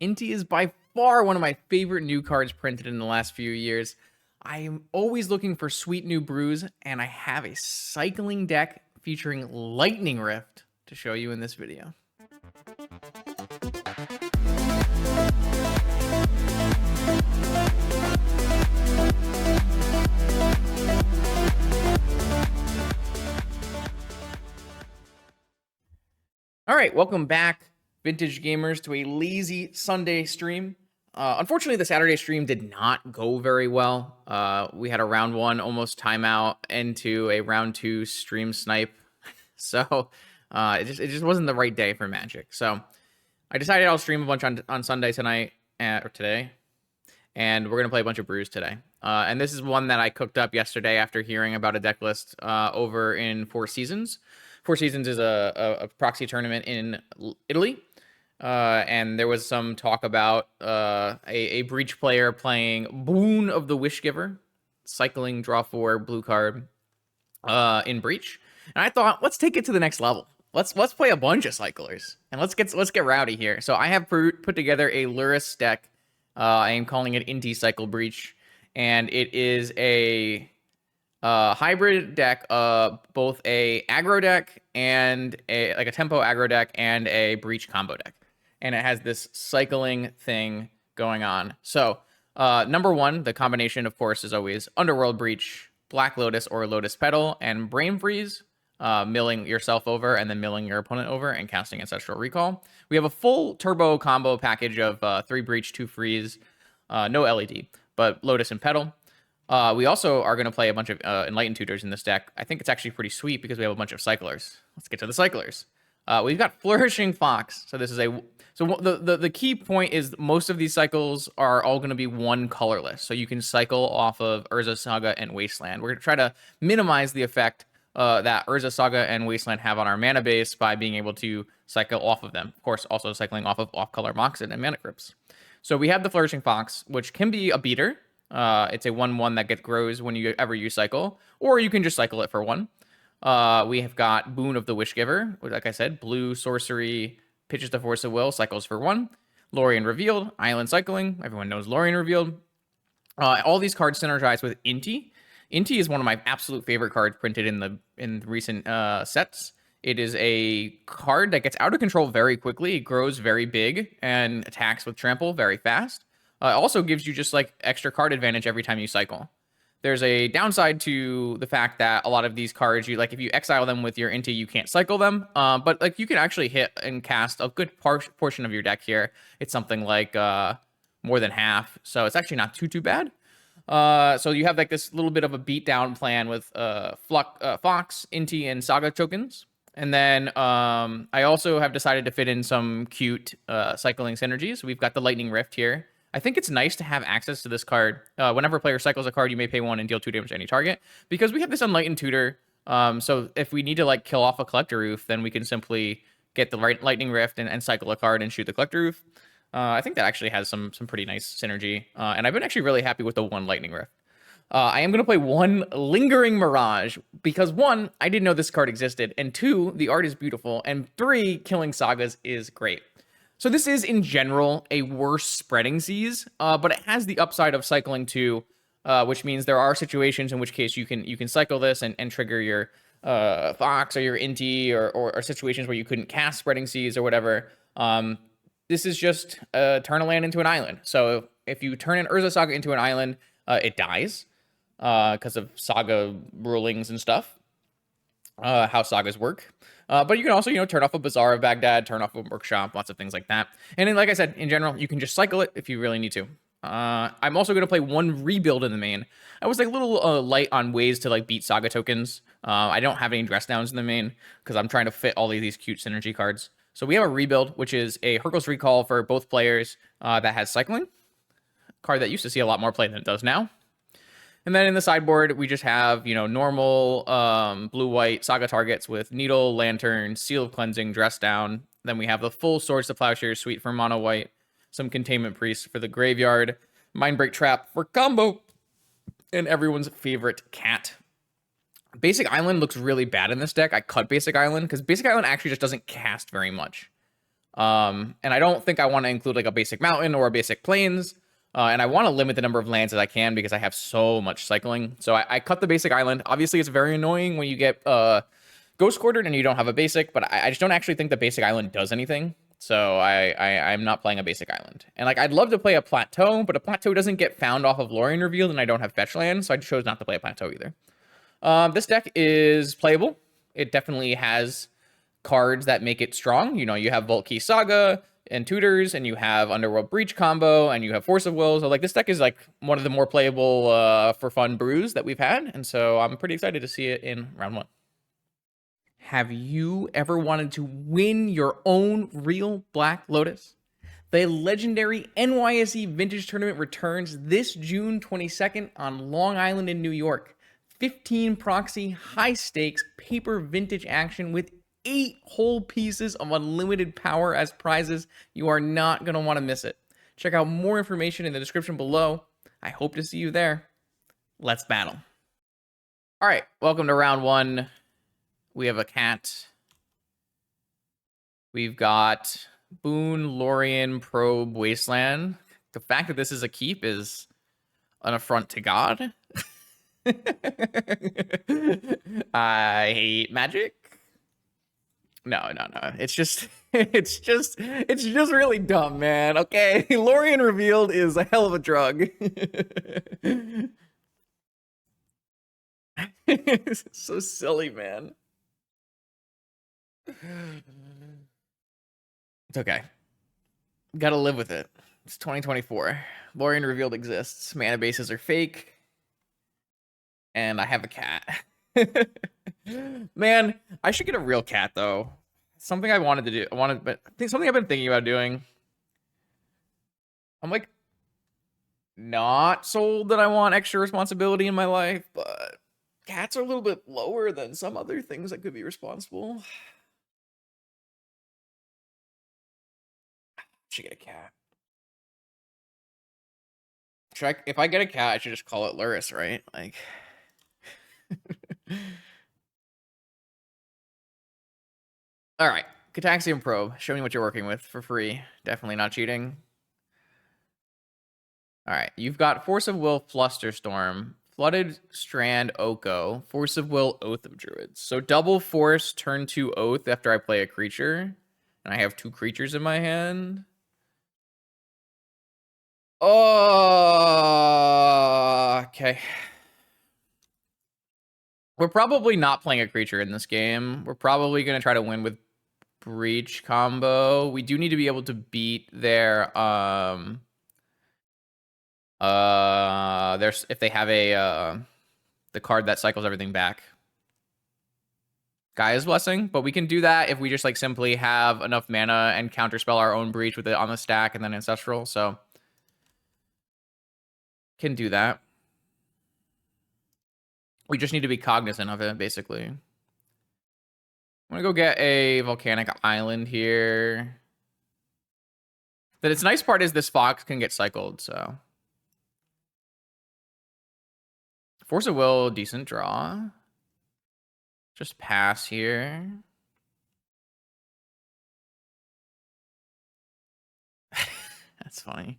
Inti is by far one of my favorite new cards printed in the last few years. I am always looking for sweet new brews, and I have a cycling deck featuring Lightning Rift to show you in this video. All right, welcome back, vintage gamers, to a lazy Sunday stream. Unfortunately, the Saturday stream did not go very well. We had a round one almost timeout into a round two stream snipe, so it just wasn't the right day for Magic. So I decided I'll stream a bunch on Sunday tonight or today, and we're gonna play a bunch of brews today. And this is one that I cooked up yesterday after hearing about a deck list over in Four Seasons. Four Seasons is a proxy tournament in Italy. And there was some talk about a Breach player playing Boon of the Wishgiver, cycling draw 4 blue card in Breach. And I thought, let's take it to the next level. Let's play a bunch of cyclers and let's get rowdy here. So I have put together a Lurrus deck. I am calling it Inti Cycle Breach, and it is a hybrid deck, both a aggro deck and a tempo aggro deck and a Breach combo deck. And it has this cycling thing going on. So number one, the combination, of course, is always Underworld Breach, Black Lotus or Lotus Petal, and Brain Freeze, milling yourself over and then milling your opponent over and casting Ancestral Recall. We have a full turbo combo package of 3 Breach, 2 Freeze, no LED, but Lotus and Petal. We also are going to play a bunch of Enlightened Tutors in this deck. I think it's actually pretty sweet because we have a bunch of cyclers. Let's get to the cyclers. We've got Flourishing Fox. So this is the key point is most of these cycles are all going to be one colorless. So you can cycle off of Urza Saga and Wasteland. We're going to try to minimize the effect that Urza Saga and Wasteland have on our mana base by being able to cycle off of them. Of course, also cycling off of off-color Moxen and Mana Crypts. So we have the Flourishing Fox, which can be a beater. It's a 1/1 that grows whenever you cycle, or you can just cycle it for 1. We have got Boon of the Wishgiver, like I said, blue sorcery, pitches the Force of Will, cycles for 1. Lorien Revealed, Island Cycling. Everyone knows Lorien Revealed. All these cards synergize with Inti. Inti is one of my absolute favorite cards printed in recent sets. It is a card that gets out of control very quickly. It grows very big and attacks with Trample very fast. It also gives you just like extra card advantage every time you cycle. There's a downside to the fact that a lot of these cards, if you exile them with your Inti, you can't cycle them. But like you can actually hit and cast a good portion of your deck here. It's something like more than half, so it's actually not too bad. So you have like this little bit of a beatdown plan with Fox, Inti, and Saga tokens. And then I also have decided to fit in some cute cycling synergies. We've got the Lightning Rift here. I think it's nice to have access to this card. Whenever a player cycles a card, you may pay 1 and deal 2 damage to any target. Because we have this Enlightened Tutor, so if we need to kill off a Collector Roof, then we can simply get the Lightning Rift and cycle a card and shoot the Collector Roof. I think that actually has some pretty nice synergy. And I've been actually really happy with the 1 Lightning Rift. I am going to play 1 Lingering Mirage, because 1, I didn't know this card existed, and 2, the art is beautiful, and 3, killing Sagas is great. So this is, in general, a worse Spreading Seas, but it has the upside of cycling 2, which means there are situations in which case you can cycle this and trigger your Fox or your Inti, or situations where you couldn't cast Spreading Seas or whatever. This is just turn a land into an island. So if you turn an Urza Saga into an island, it dies because of Saga rulings and stuff, how Sagas work. But you can also, turn off a Bazaar of Baghdad, turn off a Workshop, lots of things like that. And then, like I said, in general, you can just cycle it if you really need to. I'm also going to play 1 Rebuild in the main. I was a little light on ways to beat Saga tokens. I don't have any dress downs in the main because I'm trying to fit all of these cute synergy cards. So we have a Rebuild, which is a Hurkyl's Recall for both players that has cycling. Card that used to see a lot more play than it does now. And then in the sideboard, we just have, normal blue-white Saga targets with Needle, Lantern, Seal of Cleansing, Dress Down. Then we have the full Swords to Plowshare suite for mono-white, some Containment Priest for the graveyard, Mindbreak Trap for combo, and everyone's favorite cat. Basic Island looks really bad in this deck. I cut Basic Island because Basic Island actually just doesn't cast very much. And I don't think I want to include like a basic mountain or a basic plains. And I want to limit the number of lands that I can because I have so much cycling. So I cut the basic island. Obviously, it's very annoying when you get Ghost Quartered and you don't have a basic, but I just don't actually think the basic island does anything. So I'm not playing a basic island. And like I'd love to play a plateau, but a plateau doesn't get found off of Lorien Revealed, and I don't have fetch land, so I chose not to play a plateau either. This deck is playable. It definitely has cards that make it strong. You know, you have Vault Key Saga and Tutors, and you have Underworld Breach combo, and you have Force of Will. So like this deck is like one of the more playable for fun brews that we've had, and so I'm pretty excited to see it in round 1. Have you ever wanted to win your own real Black Lotus? The legendary NYSE Vintage Tournament returns this June 22nd on Long Island in New York. 15 proxy, high stakes, paper vintage action with 8 whole pieces of unlimited power as prizes. You are not going to want to miss it. Check out more information in the description below. I hope to see you there. Let's battle. All right, welcome to round 1. We have a cat. We've got Boone, Lorien, Probe, Wasteland. The fact that this is a keep is an affront to God. I hate magic. No. It's just really dumb, man. Okay, Lorien Revealed is a hell of a drug. It's so silly, man. It's okay. Gotta live with it. It's 2024. Lorien Revealed exists. Mana bases are fake. And I have a cat. Man, I should get a real cat though. Something I wanted to do. Something I've been thinking about doing. I'm like not sold that I want extra responsibility in my life, but cats are a little bit lower than some other things that could be responsible. Should get a cat. If I get a cat, I should just call it Lurrus, right? Like all right, Cataxium Probe. Show me what you're working with for free. Definitely not cheating. All right, you've got Force of Will, Flusterstorm, Flooded Strand, Oko, Force of Will, Oath of Druids. So double Force, turn 2 Oath after I play a creature, and I have 2 creatures in my hand. Oh, okay. We're probably not playing a creature in this game. We're probably going to try to win with Breach combo. We do need to be able to beat their there's if they have a the card that cycles everything back. Gaia's Blessing, but we can do that if we just like simply have enough mana and counterspell our own Breach with it on the stack and then Ancestral. So can do that. We just need to be cognizant of it, basically. I'm gonna go get a Volcanic Island here. Its nice part is this Fox can get cycled, so. Force of Will, decent draw. Just pass here. That's funny.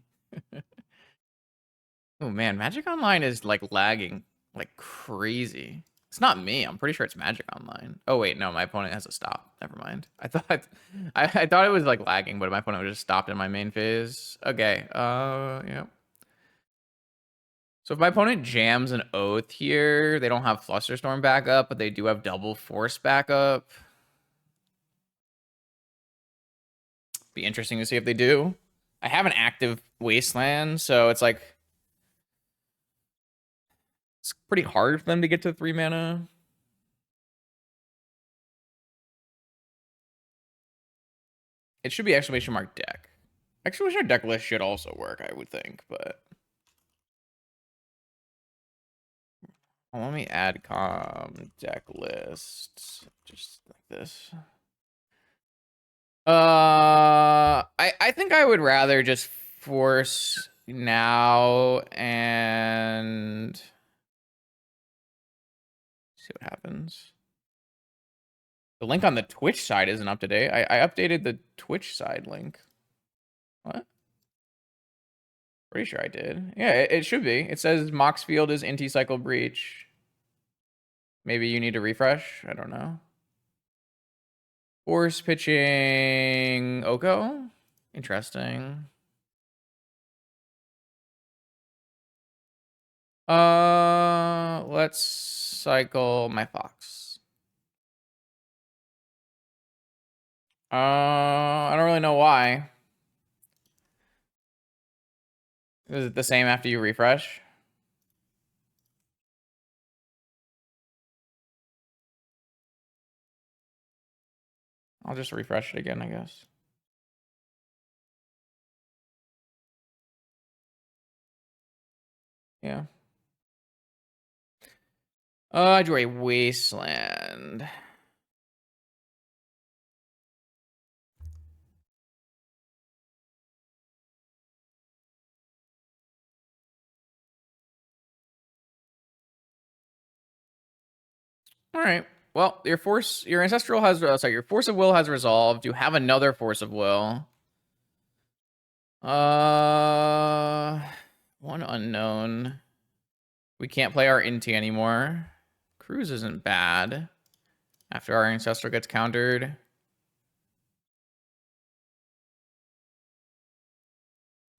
Oh man, Magic Online is like lagging like crazy. It's not me. I'm pretty sure it's Magic Online. Oh wait, no, my opponent has a stop. Never mind. I thought it was like lagging, but my opponent was just stopped in my main phase. Okay. Yeah. So if my opponent jams an Oath here, they don't have Flusterstorm backup, but they do have double Force backup. Be interesting to see if they do. I have an active Wasteland, so it's like it's pretty hard for them to get to 3 mana. It should be exclamation mark deck. Exclamation mark Decklist should also work, I would think, but well, let me add Decklist just like this. I think I would rather just force now and see what happens. The link on the Twitch side isn't up to date. I updated the Twitch side link. What? Pretty sure I did. Yeah, it should be. It says Mox Field is anti-cycle breach. Maybe you need to refresh. I don't know. Force pitching Oko. Interesting. Let's cycle my Fox. I don't really know why. Is it the same after you refresh? I'll just refresh it again, I guess. Yeah. I drew a Wasteland. All right. Well, your ancestral has, your force of will has resolved. You have another force of will. One unknown. We can't play our Inti anymore. Cruise isn't bad. After our ancestral gets countered.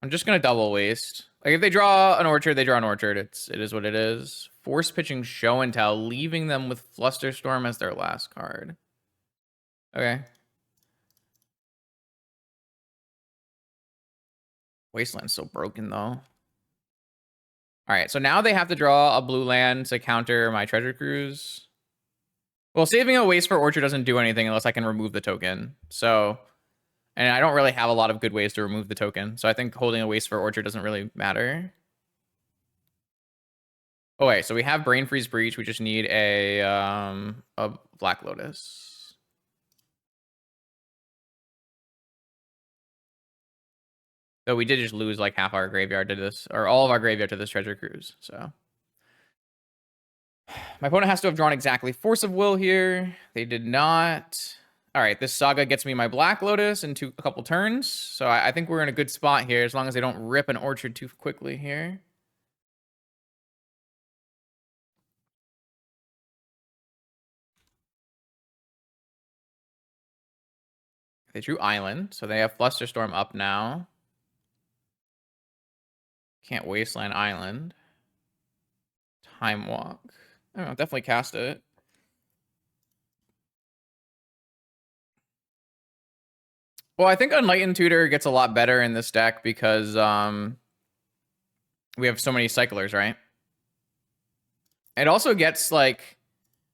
I'm just gonna double waste. Like if they draw an orchard, they draw an orchard. It is what it is. Force pitching show and tell, leaving them with Flusterstorm as their last card. Okay. Wasteland's so broken though. All right, so now they have to draw a blue land to counter my treasure cruise. Well, saving a waste for orchard doesn't do anything unless I can remove the token. So, and I don't really have a lot of good ways to remove the token. So I think holding a waste for orchard doesn't really matter. Oh wait, so we have Brain Freeze Breach. We just need a Black Lotus. So we did just lose like half our graveyard to this, or all of our graveyard to this treasure cruise. So my opponent has to have drawn exactly Force of Will here. They did not. All right, this Saga gets me my Black Lotus into a couple turns. So I think we're in a good spot here as long as they don't rip an orchard too quickly here. They drew Island, so they have Flusterstorm up now. Can't Wasteland Island. Time Walk. I don't know, definitely cast it. Well, I think Enlightened Tutor gets a lot better in this deck because we have so many cyclers, right? It also gets like,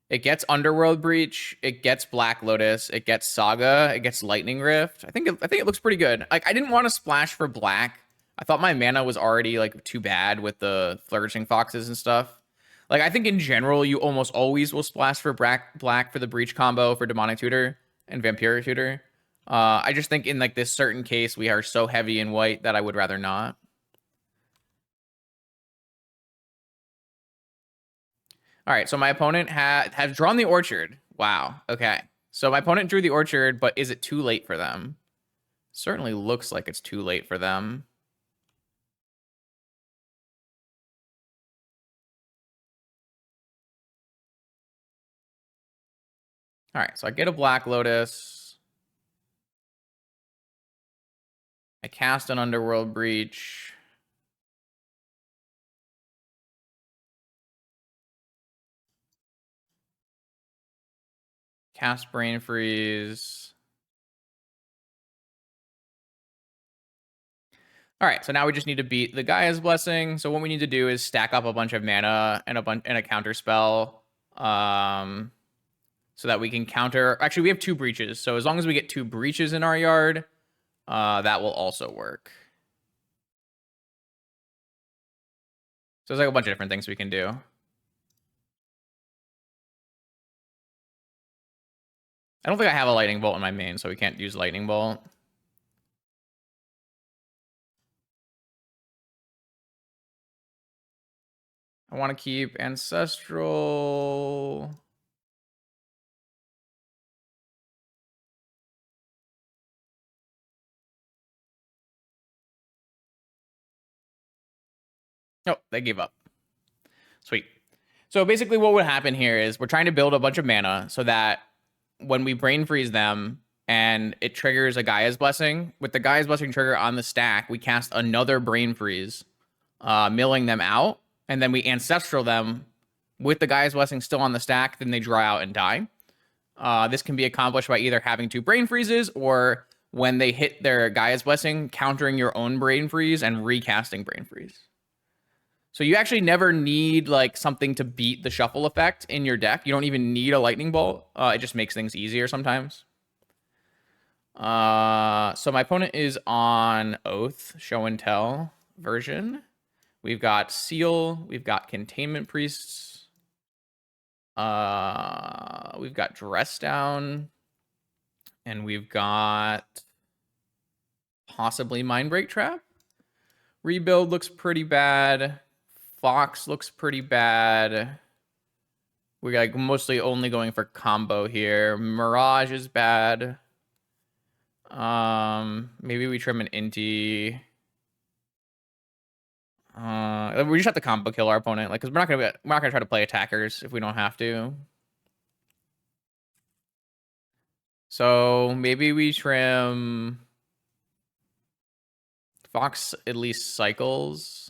it gets Underworld Breach, it gets Black Lotus, it gets Saga, it gets Lightning Rift. I think it looks pretty good. Like I didn't want to splash for black. I thought my mana was already like too bad with the Flourishing Foxes and stuff. Like I think in general you almost always will splash for black for the Breach combo for Demonic Tutor and Vampiric Tutor. I just think in like this certain case we are so heavy in white that I would rather not. All right, so my opponent has drawn the orchard. Wow. Okay. So my opponent drew the orchard, but is it too late for them? Certainly looks like it's too late for them. All right, so I get a Black Lotus. I cast an Underworld Breach. Cast Brain Freeze. All right, so now we just need to beat the Gaia's Blessing. So what we need to do is stack up a bunch of mana and a counter spell, so that we can counter. Actually, we have 2 breaches, so as long as we get 2 breaches in our yard, that will also work. So there's like a bunch of different things we can do. I don't think I have a Lightning Bolt in my main, so we can't use Lightning Bolt. I want to keep Ancestral. Oh, they gave up. Sweet. So basically what would happen here is we're trying to build a bunch of mana so that when we brain freeze them and it triggers a Gaia's Blessing, with the Gaia's Blessing trigger on the stack, we cast another brain freeze, milling them out, and then we ancestral them with the Gaia's Blessing still on the stack, then they dry out and die. This can be accomplished by either having two brain freezes or when they hit their Gaia's Blessing, countering your own brain freeze and recasting brain freeze. So you actually never need like something to beat the shuffle effect in your deck. You don't even need a lightning bolt. It just makes things easier sometimes. So my opponent is on Oath, Show and Tell version. We've got Seal. We've got Containment Priests. We've got Dress Down. And we've got possibly Mindbreak Trap. Rebuild looks pretty bad. Fox looks pretty bad. We're like mostly only going for combo here. Mirage is bad. Maybe we trim an Inti. We just have to combo kill our opponent, like, because we're not gonna try to play attackers if we don't have to. So maybe we trim Fox at least cycles.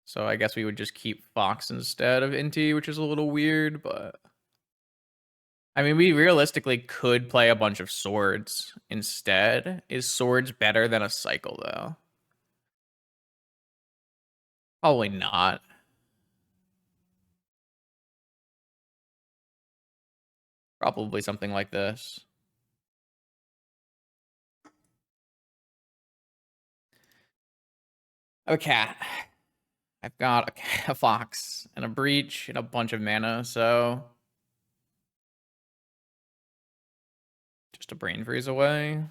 So I guess we would just keep Fox instead of Inti, which is a little weird, but I mean, we realistically could play a bunch of swords instead. Is swords better than a cycle, though? Probably not. Probably something like this. A cat. I've got a fox and a breach and a bunch of mana, so just a brain freeze away.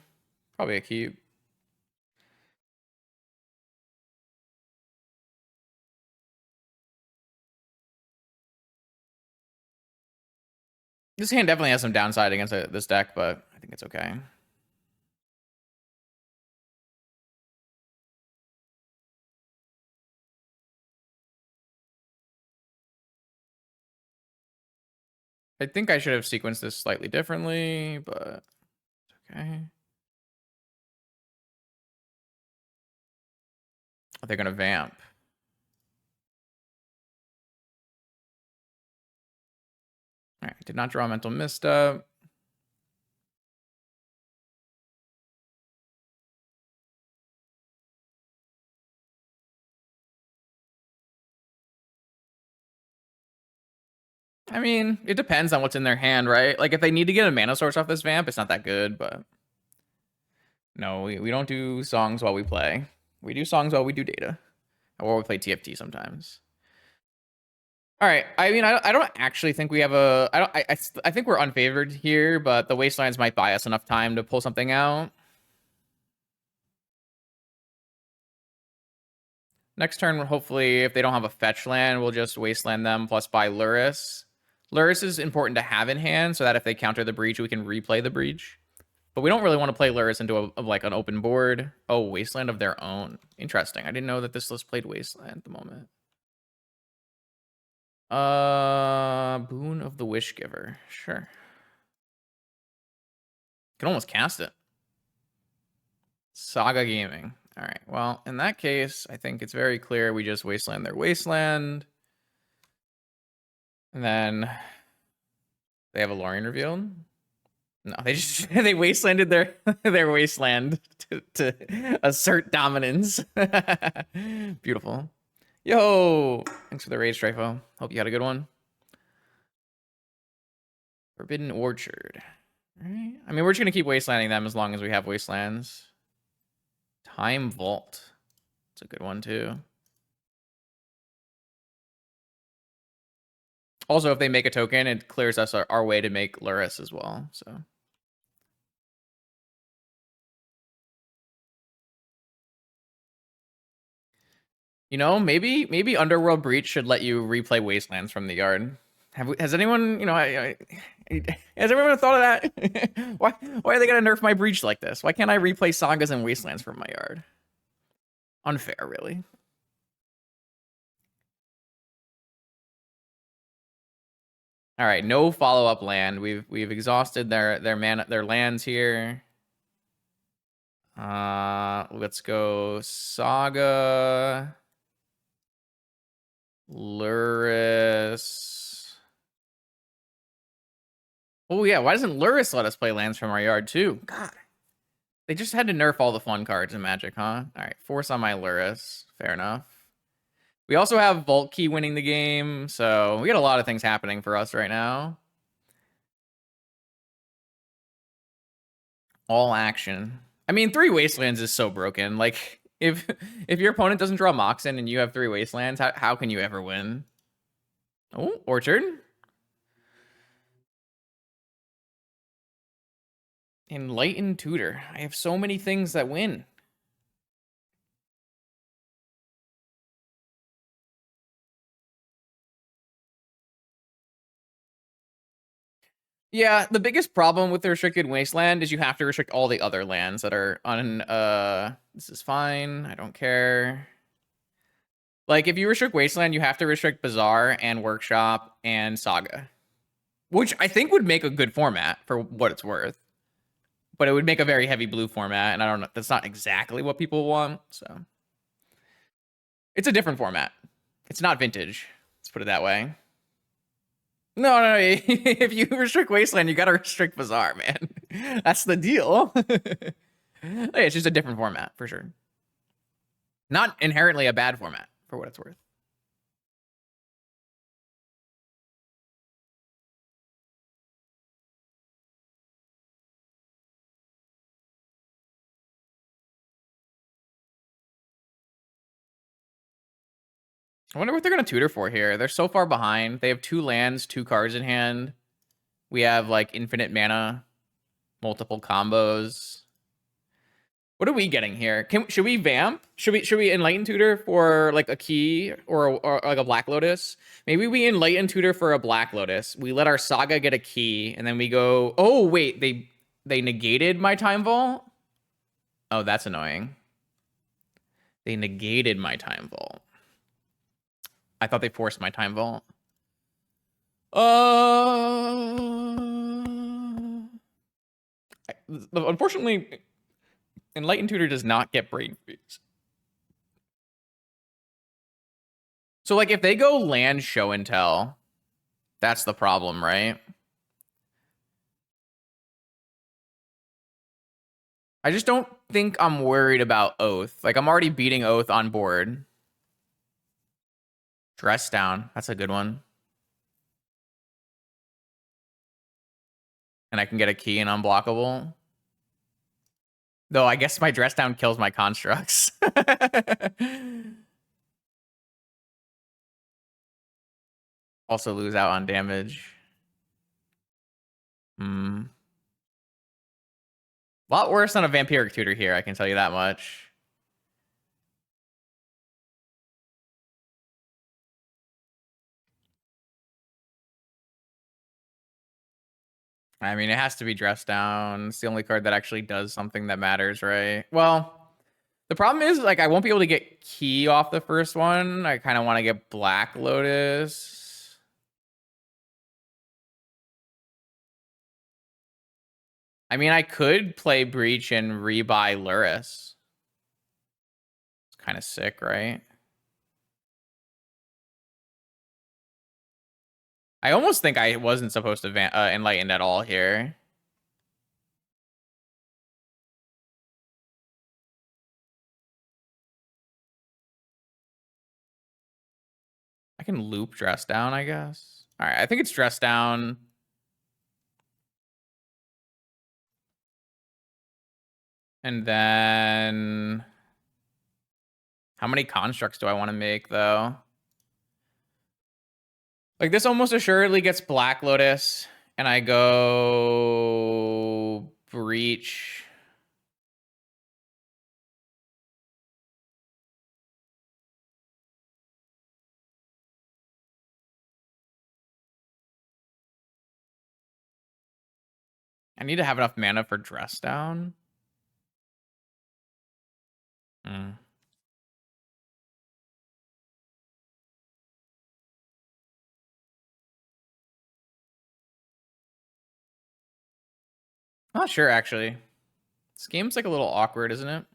Probably a keep. This hand definitely has some downside against this deck, but I think it's okay. I think I should have sequenced this slightly differently, but it's okay. They're going to vamp. All right, did not draw a mental misstep. I mean, it depends on what's in their hand, right? Like, if they need to get a mana source off this vamp, it's not that good, but no, we don't do songs while we play. We do songs while we do data, or we play TFT sometimes. All right. I mean, I don't actually think we have a. I think we're unfavored here, but the wastelands might buy us enough time to pull something out. Next turn, hopefully, if they don't have a fetch land, we'll just wasteland them plus buy Lurrus. Lurrus is important to have in hand so that if they counter the breach, we can replay the breach. But we don't really want to play Lurrus into like an open board. Oh, wasteland of their own. Interesting. I didn't know that this list played wasteland at the moment. Boon of the Wish Giver. Sure. Can almost cast it. Saga Gaming. All right. Well, in that case, I think it's very clear we just wasteland their wasteland. And then they have a Lorien revealed. No, they just they wastelanded their wasteland to assert dominance. Beautiful. Yo, thanks for the raid, Strifo. Hope you had a good one. Forbidden Orchard. All right. I mean, we're just gonna keep wastelanding them as long as we have wastelands. Time Vault. It's a good one too. Also, if they make a token, it clears us our way to make Lurrus as well. So. You know, maybe Underworld Breach should let you replay Wastelands from the yard. Has anyone, you know, has everyone thought of that? why are they gonna nerf my Breach like this? Why can't I replay Sagas and Wastelands from my yard? Unfair, really. All right, no follow-up land. We've exhausted their lands here. Let's go Saga, Lurrus. Oh yeah, why doesn't Lurrus let us play lands from our yard too? God, they just had to nerf all the fun cards in Magic, huh? All right, force on my Lurrus. Fair enough. We also have Vault Key winning the game, so we got a lot of things happening for us right now. All action. I mean, 3 Wastelands is so broken. Like, if your opponent doesn't draw Moxen and you have 3 Wastelands, how can you ever win? Oh, Orchard. Enlightened Tutor. I have so many things that win. Yeah, the biggest problem with the restricted wasteland is you have to restrict all the other lands that are on this is fine. I don't care. Like if you restrict wasteland, you have to restrict Bazaar and Workshop and Saga. Which I think would make a good format for what it's worth. But it would make a very heavy blue format, and I don't know, that's not exactly what people want, so. It's a different format. It's not vintage. Let's put it that way. No. If you restrict Wasteland, you gotta restrict Bazaar, man. That's the deal. It's just a different format, for sure. Not inherently a bad format, for what it's worth. I wonder what they're gonna tutor for here. They're so far behind. They have 2 lands, 2 cards in hand. We have, like, infinite mana, multiple combos. What are we getting here? Should we vamp? Should we enlighten tutor for like a key or like a Black Lotus? Maybe we enlighten tutor for a Black Lotus. We let our Saga get a key, and then we go. Oh wait, they negated my Time Vault. Oh, that's annoying. They negated my Time Vault. I thought they forced my Time Vault. Unfortunately, Enlightened Tutor does not get brain freeze. So, like, if they go land show and tell, that's the problem, right? I just don't think I'm worried about Oath. Like, I'm already beating Oath on board. Dress Down. That's a good one. And I can get a key and unblockable. Though I guess my Dress Down kills my constructs. Also lose out on damage. A lot worse than a Vampiric Tutor here, I can tell you that much. I mean, it has to be Dress Down. It's the only card that actually does something that matters, right? Well, the problem is, like, I won't be able to get Key off the first one. I kind of want to get Black Lotus. I mean, I could play Breach and rebuy Lurrus. It's kind of sick, right? I almost think I wasn't supposed to Enlighten at all here. I can loop Dress Down, I guess. All right, I think it's Dress Down. And then... how many constructs do I want to make, though? Like, this almost assuredly gets Black Lotus, and I go... Breach. I need to have enough mana for Dress Down. I'm not sure, actually. This game's like a little awkward, isn't it?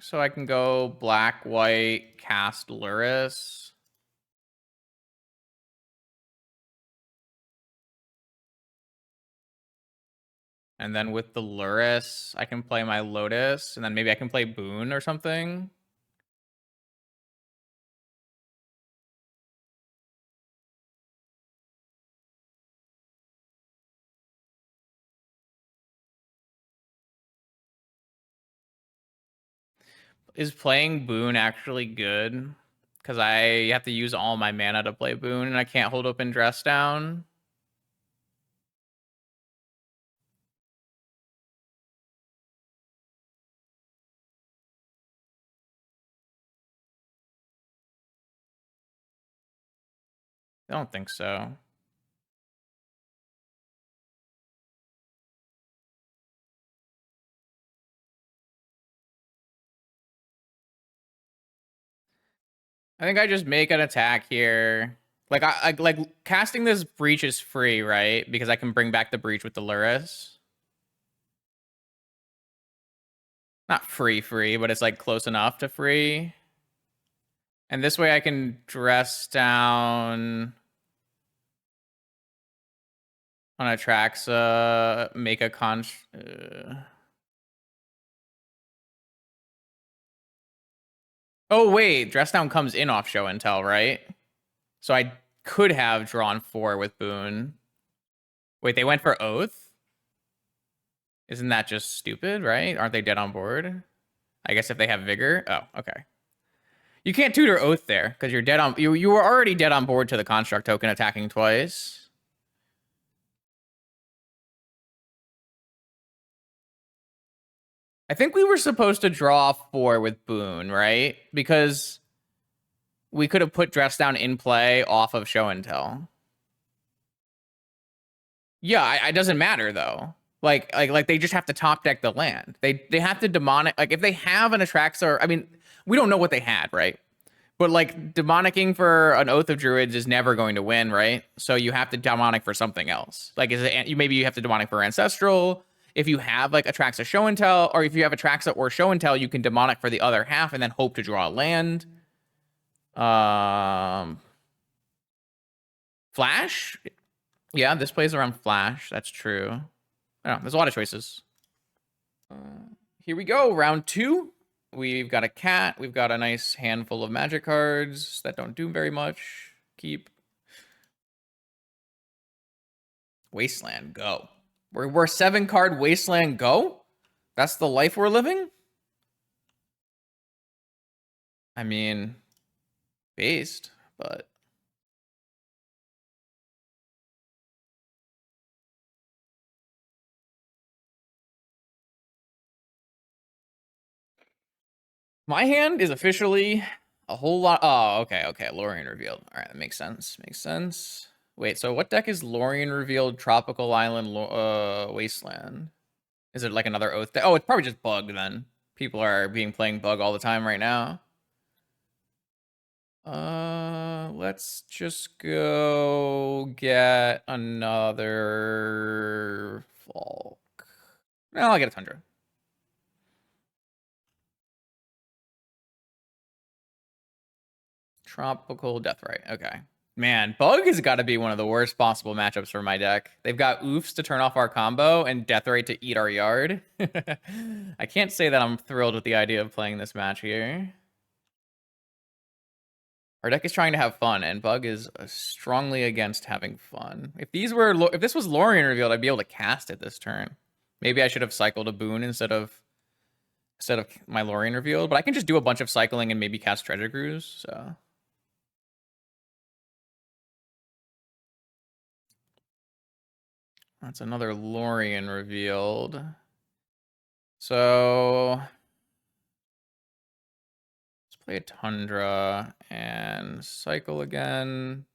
So I can go black, white, cast Lurrus. And then with the Lurrus, I can play my Lotus, and then maybe I can play Boon or something. Is playing Boon actually good? Because I have to use all my mana to play Boon, and I can't hold open Dress Down. I don't think so. I think I just make an attack here. Like I like casting this breach is free, right? Because I can bring back the breach with the Lurrus. Not free, but it's like close enough to free. And this way I can dress down on Atraxa, make a Oh wait, dress down comes in off show and tell, right? So I could have drawn 4 with Boon. Wait, they went for Oath? Isn't that just stupid, right? Aren't they dead on board? I guess if they have Vigor. Oh, okay. You can't tutor Oath there because you're dead on. You were already dead on board to the construct token attacking twice. I think we were supposed to draw 4 with Boon, right? Because we could have put Dress Down in play off of Show and Tell. Yeah, it doesn't matter though. Like they just have to top deck the land. They have to demonic. Like if they have an Atraxa, I mean, we don't know what they had, right? But like demonicking for an Oath of Druids is never going to win, right? So you have to demonic for something else. Like is it maybe you have to demonic for Ancestral. If you have like Atraxa Show and Tell, or if you have Atraxa or Show and Tell, you can demonic for the other half and then hope to draw a land. Flash? Yeah, this plays around Flash. That's true. I don't know. There's a lot of choices. Here we go. Round 2. We've got a cat. We've got a nice handful of magic cards that don't do very much. Keep. Wasteland, go. We're 7-card Wasteland, go? That's the life we're living? I mean, based, but... My hand is officially a whole lot... Oh, okay. Lorien revealed. All right, that makes sense. Makes sense. Wait, so what deck is Lorien revealed Tropical Island Wasteland? Is it like another Oath deck? Oh, it's probably just Bug then. People are playing Bug all the time right now. Let's just go get another Falk. No, I'll get a Tundra. Tropical Deathrite. Okay. Man, Bug has got to be one of the worst possible matchups for my deck. They've got Oofs to turn off our combo and Deathrite to eat our yard. I can't say that I'm thrilled with the idea of playing this match here. Our deck is trying to have fun, and Bug is strongly against having fun. If this was Lorien revealed, I'd be able to cast it this turn. Maybe I should have cycled a Boon instead of my Lorien revealed, but I can just do a bunch of cycling and maybe cast Treasure Cruise. So that's another Lorien revealed. So let's play a Tundra and cycle again.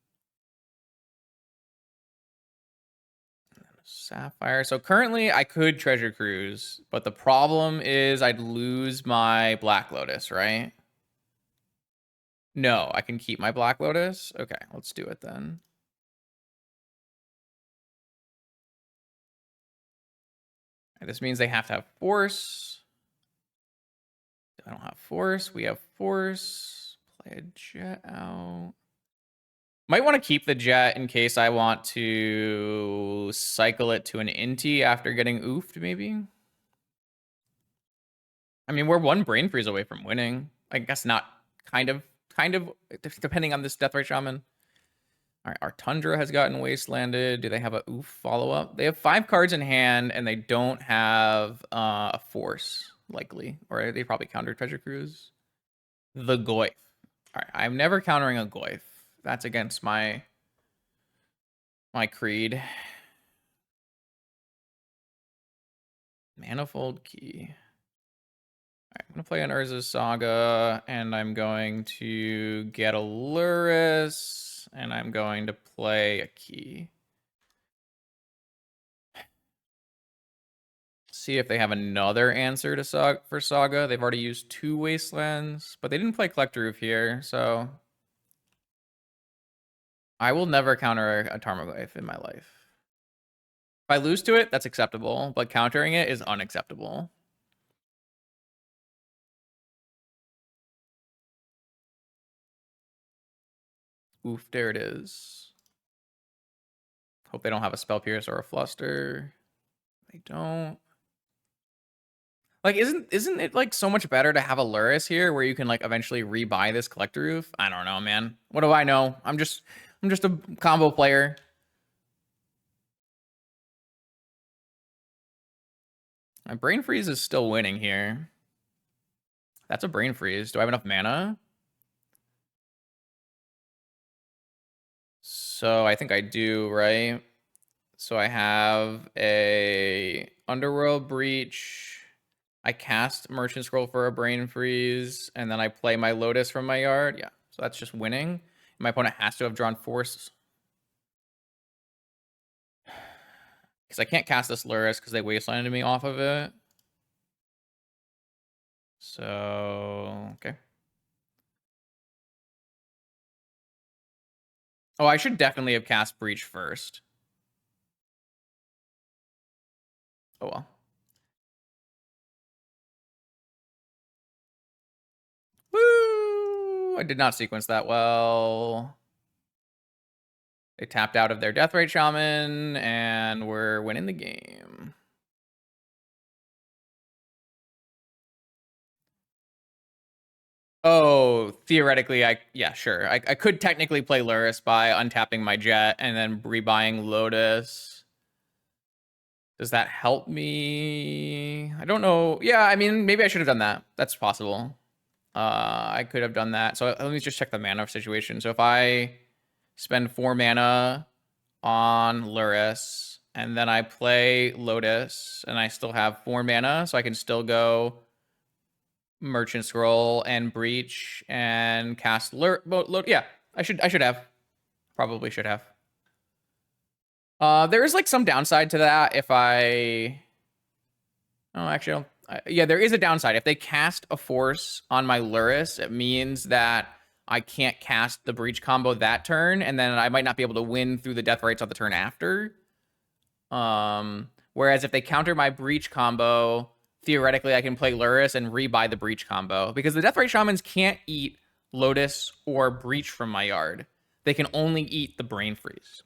Sapphire. So currently I could Treasure Cruise, but the problem is I'd lose my Black Lotus, right? No, I can keep my Black Lotus. Okay, let's do it then. This means they have to have force. I don't have force. We have force. Play a jet out. Might want to keep the jet in case I want to cycle it to an Inti after getting oofed, maybe. I mean, we're one brain freeze away from winning. I guess not. Kind of, depending on this Deathrite Shaman. All right, our Tundra has gotten wastelanded. Do they have a oof follow-up? They have 5 cards in hand, and they don't have a force, likely. Or they probably counter Treasure Cruise. The Goyf. All right, I'm never countering a Goyf. That's against my creed. Manifold Key. All right, I'm going to play an Urza's Saga, and I'm going to get a Lurrus, and I'm going to play a Key. See if they have another answer to for Saga. They've already used 2 Wastelands, but they didn't play Collector Roof here, so I will never counter a Tarmogoyf in my life. If I lose to it, that's acceptable, but countering it is unacceptable. Oof, there it is. Hope they don't have a Spell Pierce or a Fluster. They don't. Like, isn't it like so much better to have a Lurrus here where you can like eventually rebuy this Collector Roof? I don't know, man. What do I know? I'm just a combo player. My Brain Freeze is still winning here. That's a Brain Freeze. Do I have enough mana? So I think I do, right? So I have a Underworld Breach. I cast Merchant Scroll for a Brain Freeze, and then I play my Lotus from my yard. Yeah, so that's just winning. My opponent has to have drawn Force. Because I can't cast this Lurrus because they wastelanded me off of it. So, okay. Oh, I should definitely have cast Breach first. Oh, well. Woo! I did not sequence that well. They tapped out of their Deathrite Shaman, and we're winning the game. Oh, theoretically, yeah, sure. I could technically play Lurrus by untapping my Jet and then rebuying Lotus. Does that help me? I don't know. Yeah, I mean, maybe I should have done that. That's possible. I could have done that. So let me just check the mana situation. So if I spend 4 mana on Lurrus, and then I play Lotus, and I still have 4 mana, so I can still go Merchant Scroll and Breach and cast yeah, I should have. Probably should have. There is like some downside to that if I... Oh, actually, yeah, there is a downside. If they cast a Force on my Lurrus, it means that I can't cast the Breach combo that turn, and then I might not be able to win through the Death Rites on the turn after. Whereas if they counter my Breach combo, theoretically I can play Lurrus and rebuy the Breach combo. Because the Deathrite Shamans can't eat Lotus or Breach from my yard. They can only eat the Brain Freeze.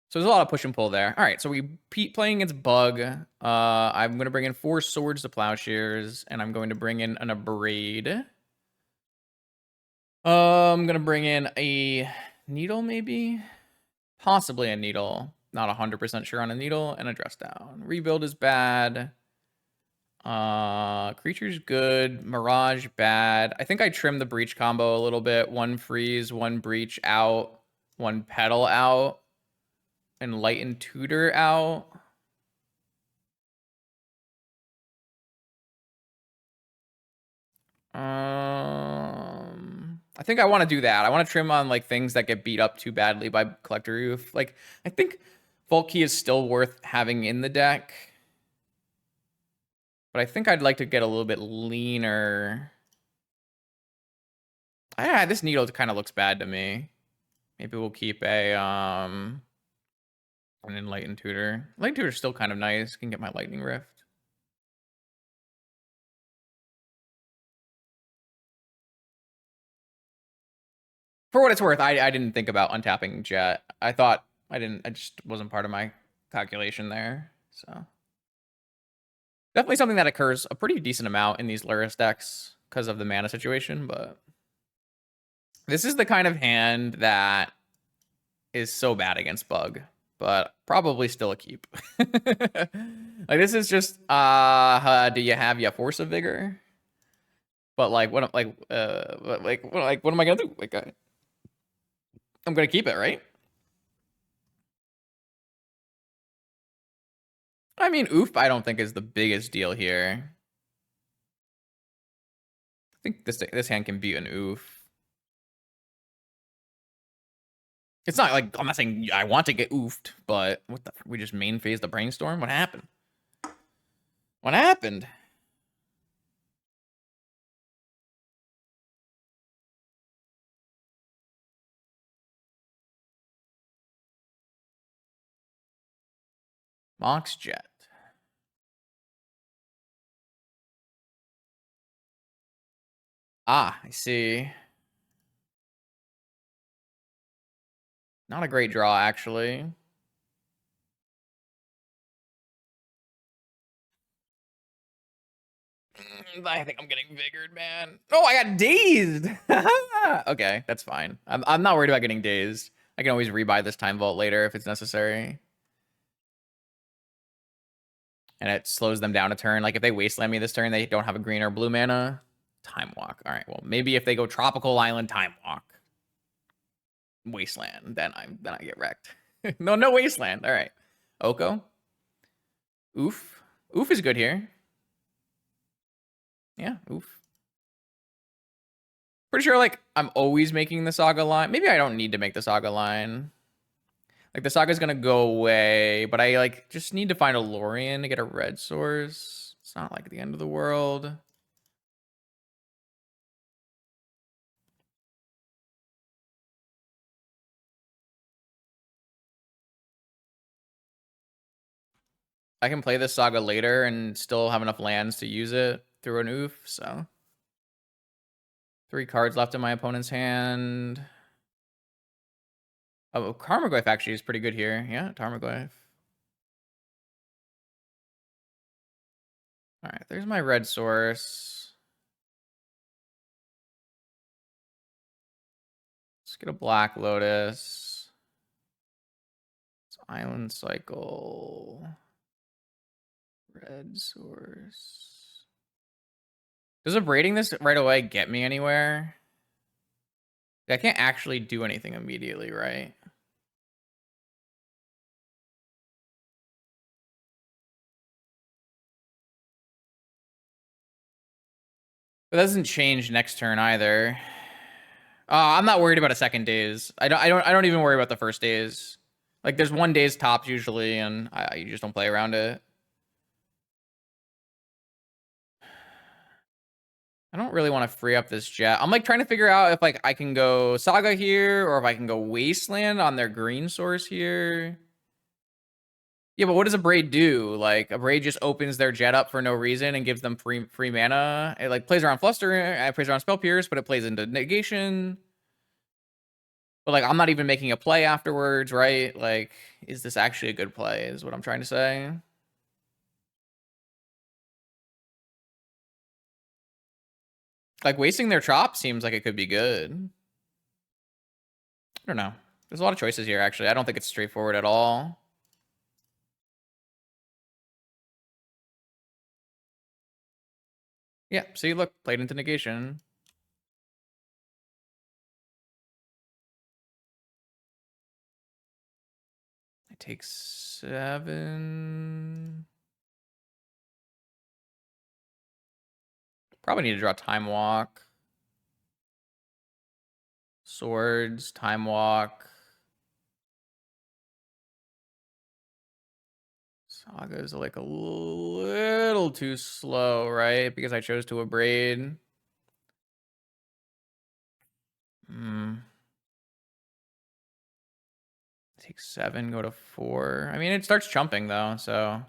So there's a lot of push and pull there. All right, so we playing against Bug. I'm going to bring in 4 Swords to Plowshares, and I'm going to bring in an Abrade. I'm going to bring in a Needle, maybe? Possibly a Needle. Not 100% sure on a Needle, and a Dress Down. Rebuild is bad. Creature's good. Mirage, bad. I think I trimmed the Breach combo a little bit. 1 Freeze, 1 Breach out, 1 Petal out. Enlightened Tutor out. I think I want to do that. I want to trim on like things that get beat up too badly by Collector Roof. Like, I think Vault Key is still worth having in the deck. But I think I'd like to get a little bit leaner. This needle kind of looks bad to me. Maybe we'll keep an Enlightened Tutor. Enlightened Tutor's still kind of nice. Can get my Lightning Rift. For what it's worth, I didn't think about untapping Jet. I just wasn't part of my calculation there. So definitely something that occurs a pretty decent amount in these Lurrus decks because of the mana situation, but this is the kind of hand that is so bad against Bug, but probably still a keep. Like this is just do you have your Force of Vigor? But like what what am I gonna do? Like I'm gonna keep it, right? I mean, oof, I don't think is the biggest deal here. I think this hand can beat an oof. It's not like I'm not saying I want to get oofed, but what the we just main phase the brainstorm? What happened? What happened? Mox Jet. Ah, I see. Not a great draw, actually. I think I'm getting vigored, man. Oh, I got dazed. Okay, that's fine. I'm not worried about getting dazed. I can always rebuy this time vault later if it's necessary. And it slows them down a turn. Like if they wasteland me this turn, they don't have a green or blue mana. Time Walk. All right, well, maybe if they go Tropical Island Time Walk. Wasteland, then I get wrecked. No Wasteland. All right. Oko. Oof. Oof is good here. Yeah, oof. Pretty sure, like, I'm always making the Saga line. Maybe I don't need to make the Saga line. Like, the Saga's gonna go away, but I, like, just need to find a Lorien to get a red source. It's not, like, the end of the world. I can play this Saga later and still have enough lands to use it through an oof, so. 3 cards left in my opponent's hand. Oh, Tarmogoyf actually is pretty good here. Yeah, Tarmogoyf. All right, there's my red source. Let's get a Black Lotus. It's Island Cycle. Red source. Does abrading this right away get me anywhere? I can't actually do anything immediately, right? But that doesn't change next turn either. I'm not worried about a second daze. I don't even worry about the first daze. Like there's one daze tops usually, and you just don't play around it. I don't really want to free up this jet. I'm like trying to figure out if like I can go Saga here or if I can go Wasteland on their green source here. Yeah, but what does a braid do? Like a braid just opens their jet up for no reason and gives them free mana. It like plays around Fluster, it plays around Spell Pierce, but it plays into negation. But like I'm not even making a play afterwards, right? Like, is this actually a good play? Is what I'm trying to say. Like wasting their chop seems like it could be good. I don't know. There's a lot of choices here, actually. I don't think it's straightforward at all. Yeah, see, look, played into negation. I take 7. Probably need to draw Time Walk. Swords, Time Walk. Saga's like a little too slow, right? Because I chose to abrade. Take 7, go to 4. I mean, it starts chumping though, so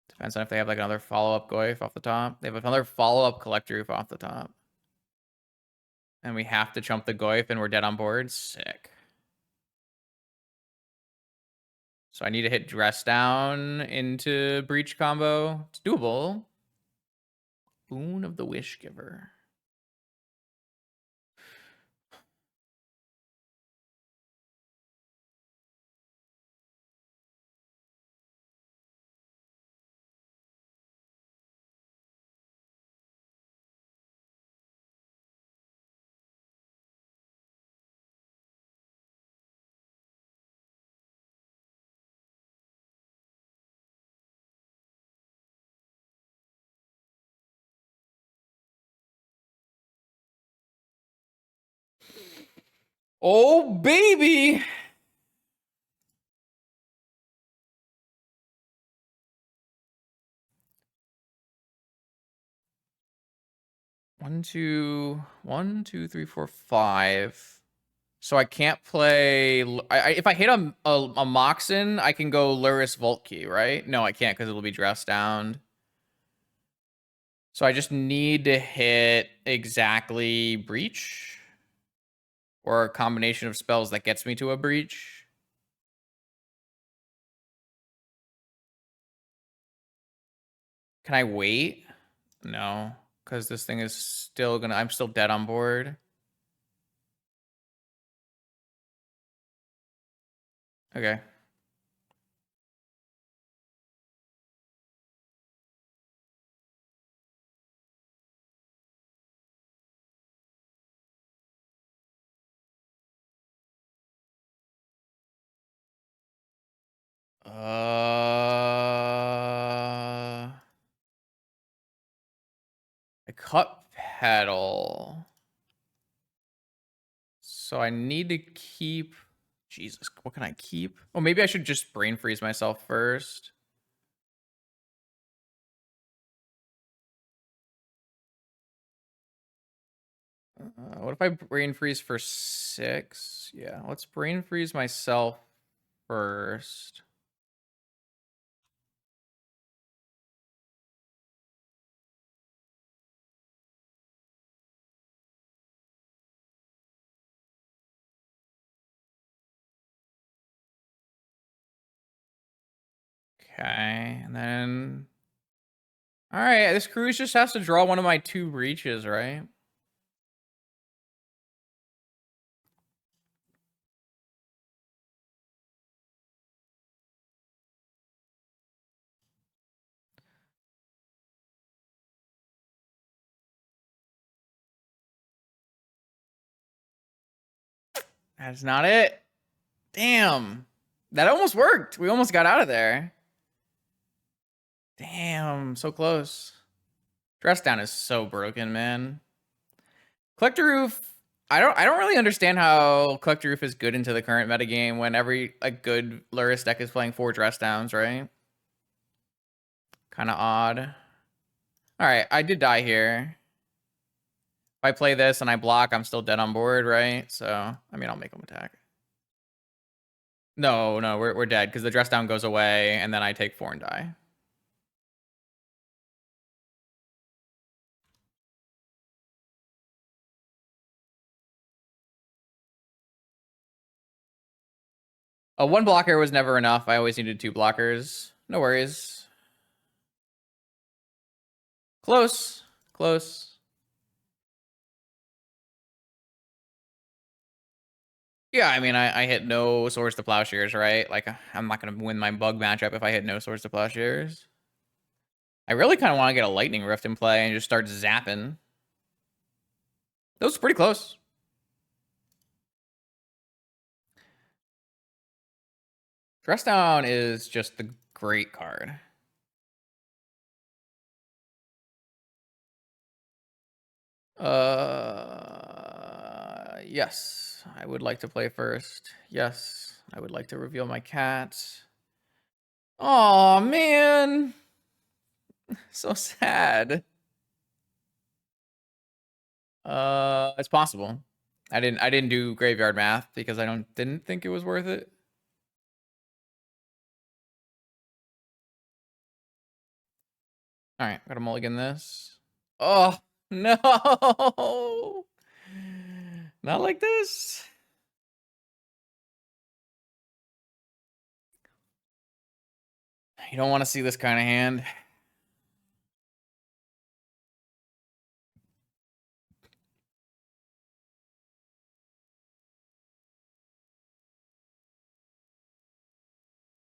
depends on if they have like another follow-up Goyf off the top. They have another follow-up Collector Roof off the top. And we have to chump the Goyf and we're dead on board. Sick. So I need to hit Dress Down into Breach combo. It's doable. Boon of the Wish Giver. Oh, baby! One, two, three, four, 5. So I can't play. If I hit a Moxen, I can go Lurrus Vault Key, right? No, I can't because it'll be dressed down. So I just need to hit exactly Breach, or a combination of spells that gets me to a Breach. Can I wait? No, because this thing is still gonna. I'm still dead on board. Okay. I cut pedal. So I need to keep. Jesus, what can I keep? Oh, maybe I should just brain freeze myself first. What if I brain freeze for 6? Yeah, let's brain freeze myself first. Okay, and then... Alright, this cruise just has to draw one of my 2 breaches, right? That's not it. Damn. That almost worked. We almost got out of there. Damn, so close. Dress down is so broken, man. Collector Roof, I don't really understand how Collector Roof is good into the current metagame when every good Lurrus deck is playing 4 dress downs, right? Kind of odd. Alright, I did die here. If I play this and I block, I'm still dead on board, right? So, I mean, I'll make him attack. No, we're dead because the dress down goes away and then I take 4 and die. A 1 blocker was never enough. I always needed 2 blockers. No worries. Close. Close. Yeah, I mean, I hit no Swords to Plowshares, right? Like, I'm not going to win my bug matchup if I hit no Swords to Plowshares. I really kind of want to get a Lightning Rift in play and just start zapping. That was pretty close. Dress Down is just the great card. Yes. I would like to play first. Yes. I would like to reveal my cat. Oh man, so sad. It's possible. I didn't do graveyard math because I didn't think it was worth it. All right, gotta mulligan this. Oh no, not like this. You don't want to see this kind of hand. I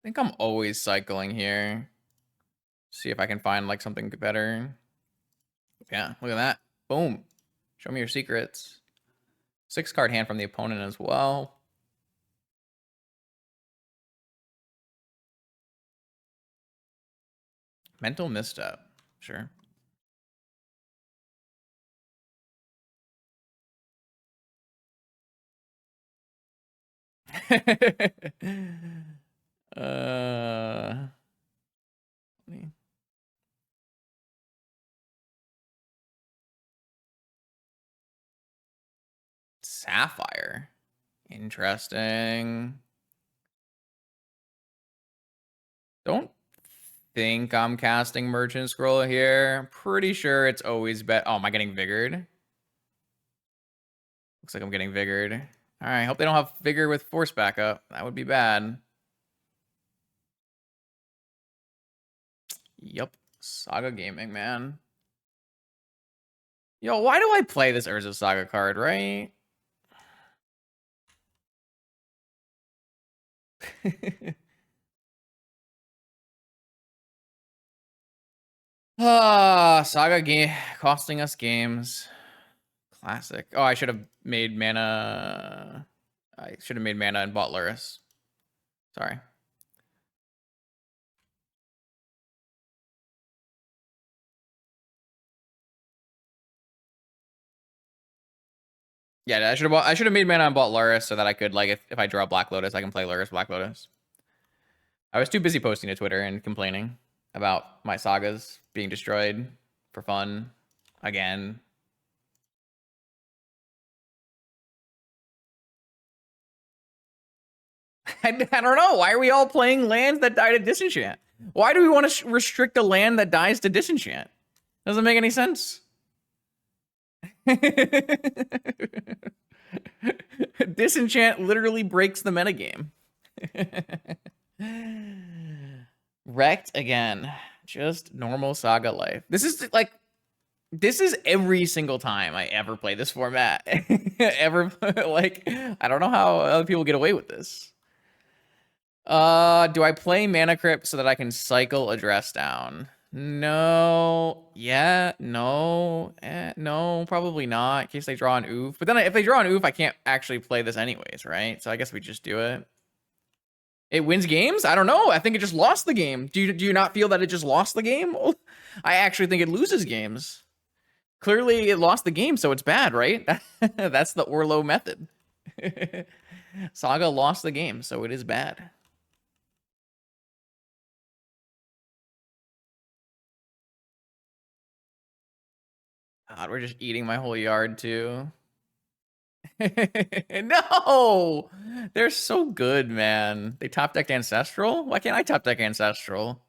think I'm always cycling here. See if I can find like something better. Yeah, look at that. Boom. Show me your secrets. 6-card hand from the opponent as well. Mental misstep. Sure. uh, Sapphire. Interesting. Don't think I'm casting Merchant Scroll here. Pretty sure it's always bet. Oh, am I getting Vigored? Looks like I'm getting Vigored. All right, hope they don't have Vigor with Force backup. That would be bad. Yup. Saga Gaming, man. Yo, why do I play this Urza Saga card, right? Saga game costing us games. Classic. Oh, I should have made mana. I should have made mana and bought Lurrus. Sorry. Yeah, I should have made mana and bought Lurrus so that I could, like, if I draw Black Lotus, I can play Lurrus Black Lotus. I was too busy posting to Twitter and complaining about my sagas being destroyed for fun again. I don't know. Why are we all playing lands that die to disenchant? Why do we want to restrict a land that dies to disenchant? Doesn't make any sense. Disenchant literally breaks the metagame. Wrecked again. Just normal Saga life. This is every single time I ever play this format. Ever, like, I don't know how other people get away with this. Do I play Mana Crypt so that I can cycle Address down? No. Yeah. No. No. Probably not. In case they draw an oof. But then if they draw an oof, I can't actually play this anyways, right? So I guess we just do it. It wins games? I don't know. I think it just lost the game. Do you not feel that it just lost the game? I actually think it loses games. Clearly, it lost the game, so it's bad, right? That's the Orlo method. Saga lost the game, so it is bad. God, we're just eating my whole yard, too. No! They're so good, man. They top decked Ancestral? Why can't I top deck Ancestral?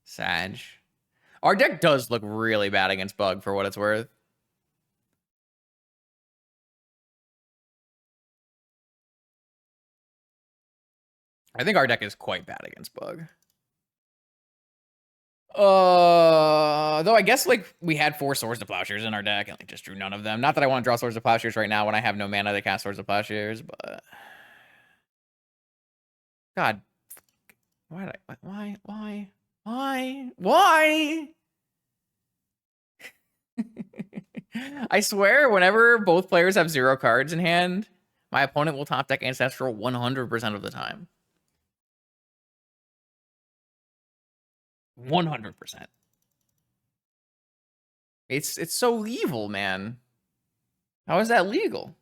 Sag. Our deck does look really bad against Bug, for what it's worth. I think our deck is quite bad against Bug. Though I guess, like, we had 4 Swords to Plowshares in our deck and, like, just drew none of them. Not that I want to draw Swords to Plowshares right now when I have no mana to cast Swords to Plowshares, but... God. Why did I... Why? I swear, whenever both players have 0 cards in hand, my opponent will top deck Ancestral 100% of the time. 100%. It's so evil, man. How is that legal?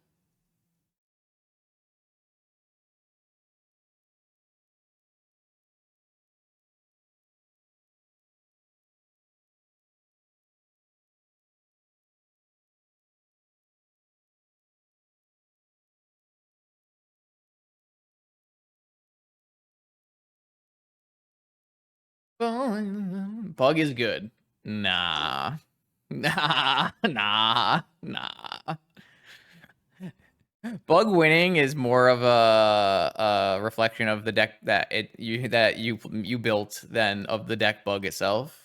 Bug is good. Nah. Nah. Bug winning is more of a reflection of the deck that you built than of the deck bug itself.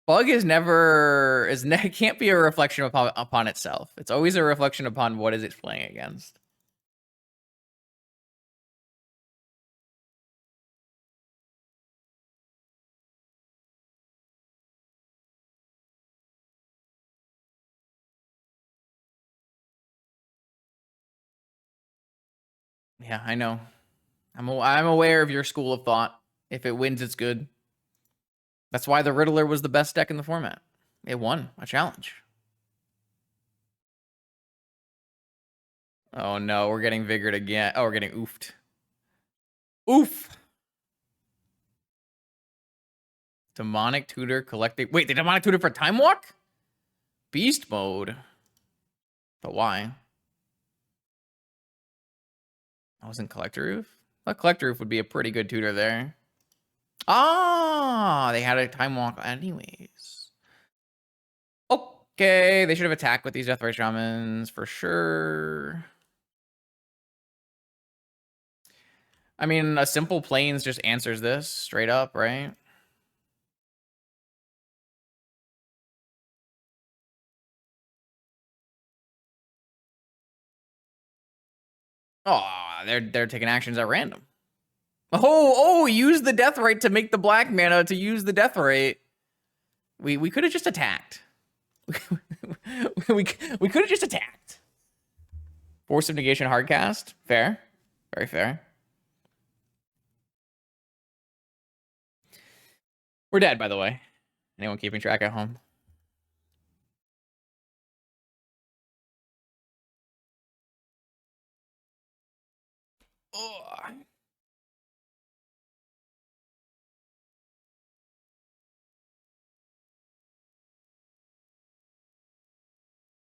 Bug is never can't be a reflection upon itself. It's always a reflection upon what is it playing against. Yeah, I know. I'm aware of your school of thought. If it wins, it's good. That's why the Riddler was the best deck in the format. It won a challenge. Oh no, we're getting vigored again. Oh, we're getting oofed. Oof. Demonic Tutor collecting. Wait, the Demonic Tutor for Time Walk? Beast mode. But why? I wasn't Collector Roof? I thought Collector Roof would be a pretty good tutor there. Ah, they had a Time Walk anyways. Okay, they should have attacked with these Deathray Shamans for sure. I mean, a simple Plains just answers this straight up, right? Oh, they're taking actions at random. Oh, use the death rate to make the black mana to use the death rate. We could have just attacked. we could have just attacked. Force of Negation hardcast. Fair. Very fair. We're dead, by the way. Anyone keeping track at home? Oh.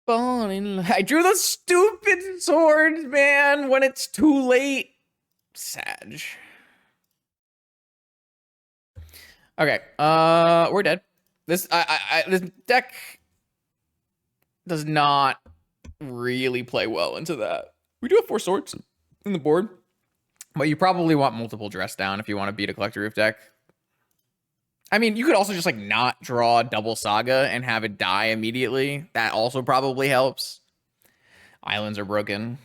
I drew the stupid swords, man, when it's too late. Sag. Okay, we're dead. This this deck does not really play well into that. We do have 4 swords in the board, but you probably want multiple dress down if you want to beat a Collector Roof deck. I mean, you could also just like not draw double Saga and have it die immediately. That also probably helps. Islands are broken.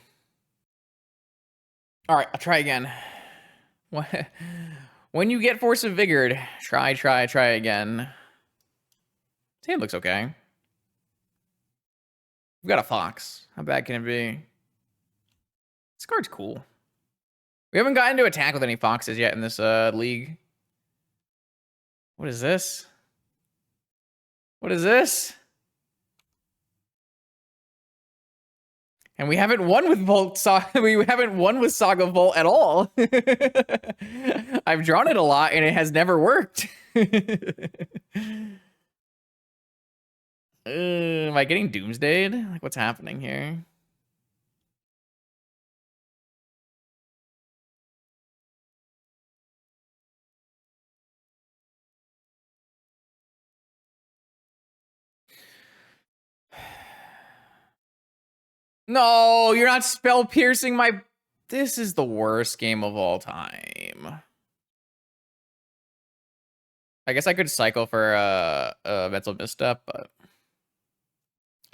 All right, I'll try again. When you get Force of Vigored, try again. This hand looks okay. We've got a Fox. How bad can it be? This card's cool. We haven't gotten to attack with any Foxes yet in this league. What is this? What is this? And we haven't won with we haven't won with Saga Vault at all. I've drawn it a lot and it has never worked. Am I getting Doomsdayed? Like, what's happening here? No, you're not spell piercing my... This is the worst game of all time. I guess I could cycle for a mental misstep, but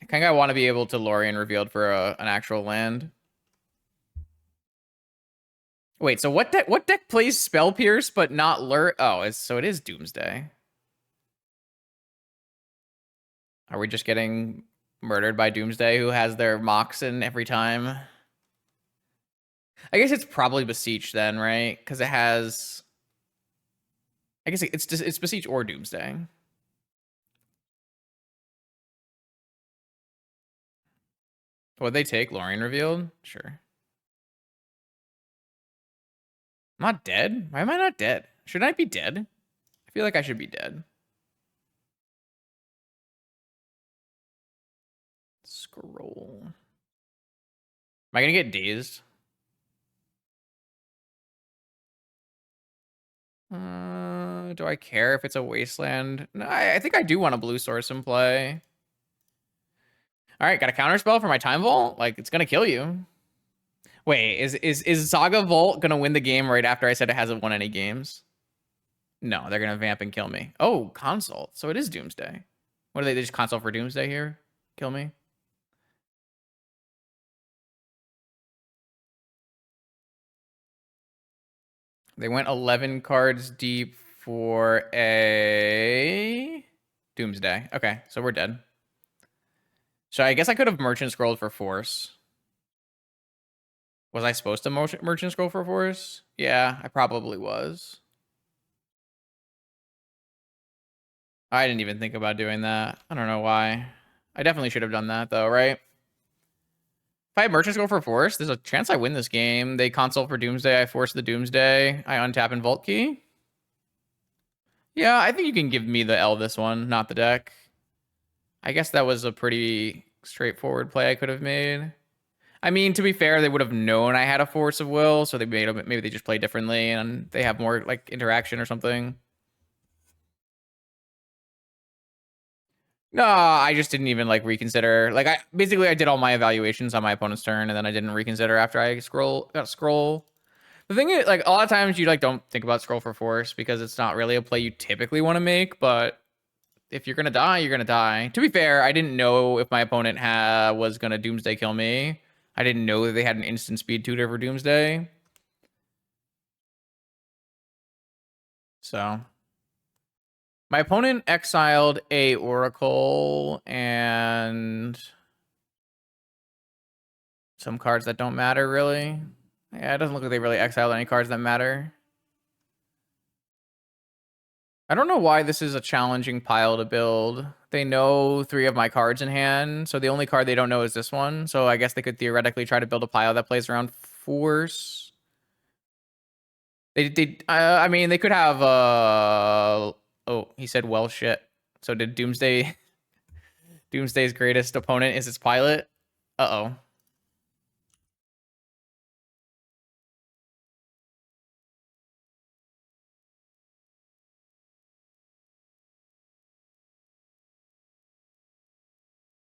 I kind of want to be able to Lorien revealed for an actual land. Wait, so what deck plays Spell Pierce but not Lure? Oh, so it is Doomsday. Are we just getting murdered by Doomsday, who has their Moxen every time? I guess it's probably Beseech then, right? Because it has... I guess it's Beseech or Doomsday. Would they take Lorien revealed? Sure. I'm not dead? Why am I not dead? Shouldn't I be dead? I feel like I should be dead. Scroll. Am I gonna get dazed? Do I care if it's a wasteland? No, I think I do want a blue source in play. All right, got a counter spell for my time vault. Like, it's gonna kill you. Wait, is Saga Vault gonna win the game right after I said it hasn't won any games? No, they're gonna vamp and kill me. Oh, consult. So it is Doomsday. What are they just consult for Doomsday here? Kill me. They went 11 cards deep for a Doomsday. Okay, so we're dead. So I guess I could have Merchant Scrolled for Force. Was I supposed to Merchant Scroll for Force? Yeah, I probably was. I didn't even think about doing that. I don't know why. I definitely should have done that, though, right? If I have Merchant Scroll for Force, there's a chance I win this game. They console for Doomsday. I force the Doomsday. I untap and Vault Key. Yeah, I think you can give me the L this one, not the deck. I guess that was a pretty straightforward play I could have made. I mean, to be fair, they would have known I had a Force of Will, so they maybe they just play differently and they have more like interaction or something. No, I just didn't even like reconsider. Like I did all my evaluations on my opponent's turn, and then I didn't reconsider after I got scroll. The thing is, like a lot of times you like don't think about scroll for force because it's not really a play you typically want to make. But if you're gonna die, you're gonna die. To be fair, I didn't know if my opponent was gonna Doomsday kill me. I didn't know that they had an instant speed tutor for Doomsday. So my opponent exiled a Oracle and some cards that don't matter, really. Yeah, it doesn't look like they really exiled any cards that matter. I don't know why this is a challenging pile to build. They know 3 of my cards in hand, so the only card they don't know is this one. So I guess they could theoretically try to build a pile that plays around Force. I mean, they could have, oh, he said, well, shit. So did Doomsday's greatest opponent is its pilot? Uh-oh.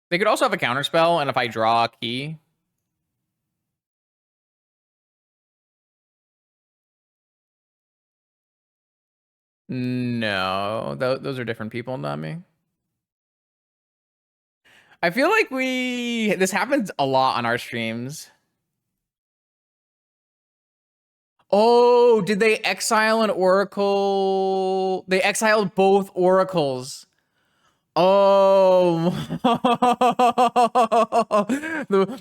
They could also have a counterspell, and if I draw a key... No, those are different people, not me. I feel like this happens a lot on our streams. Oh, did they exile an oracle? They exiled both oracles. Oh.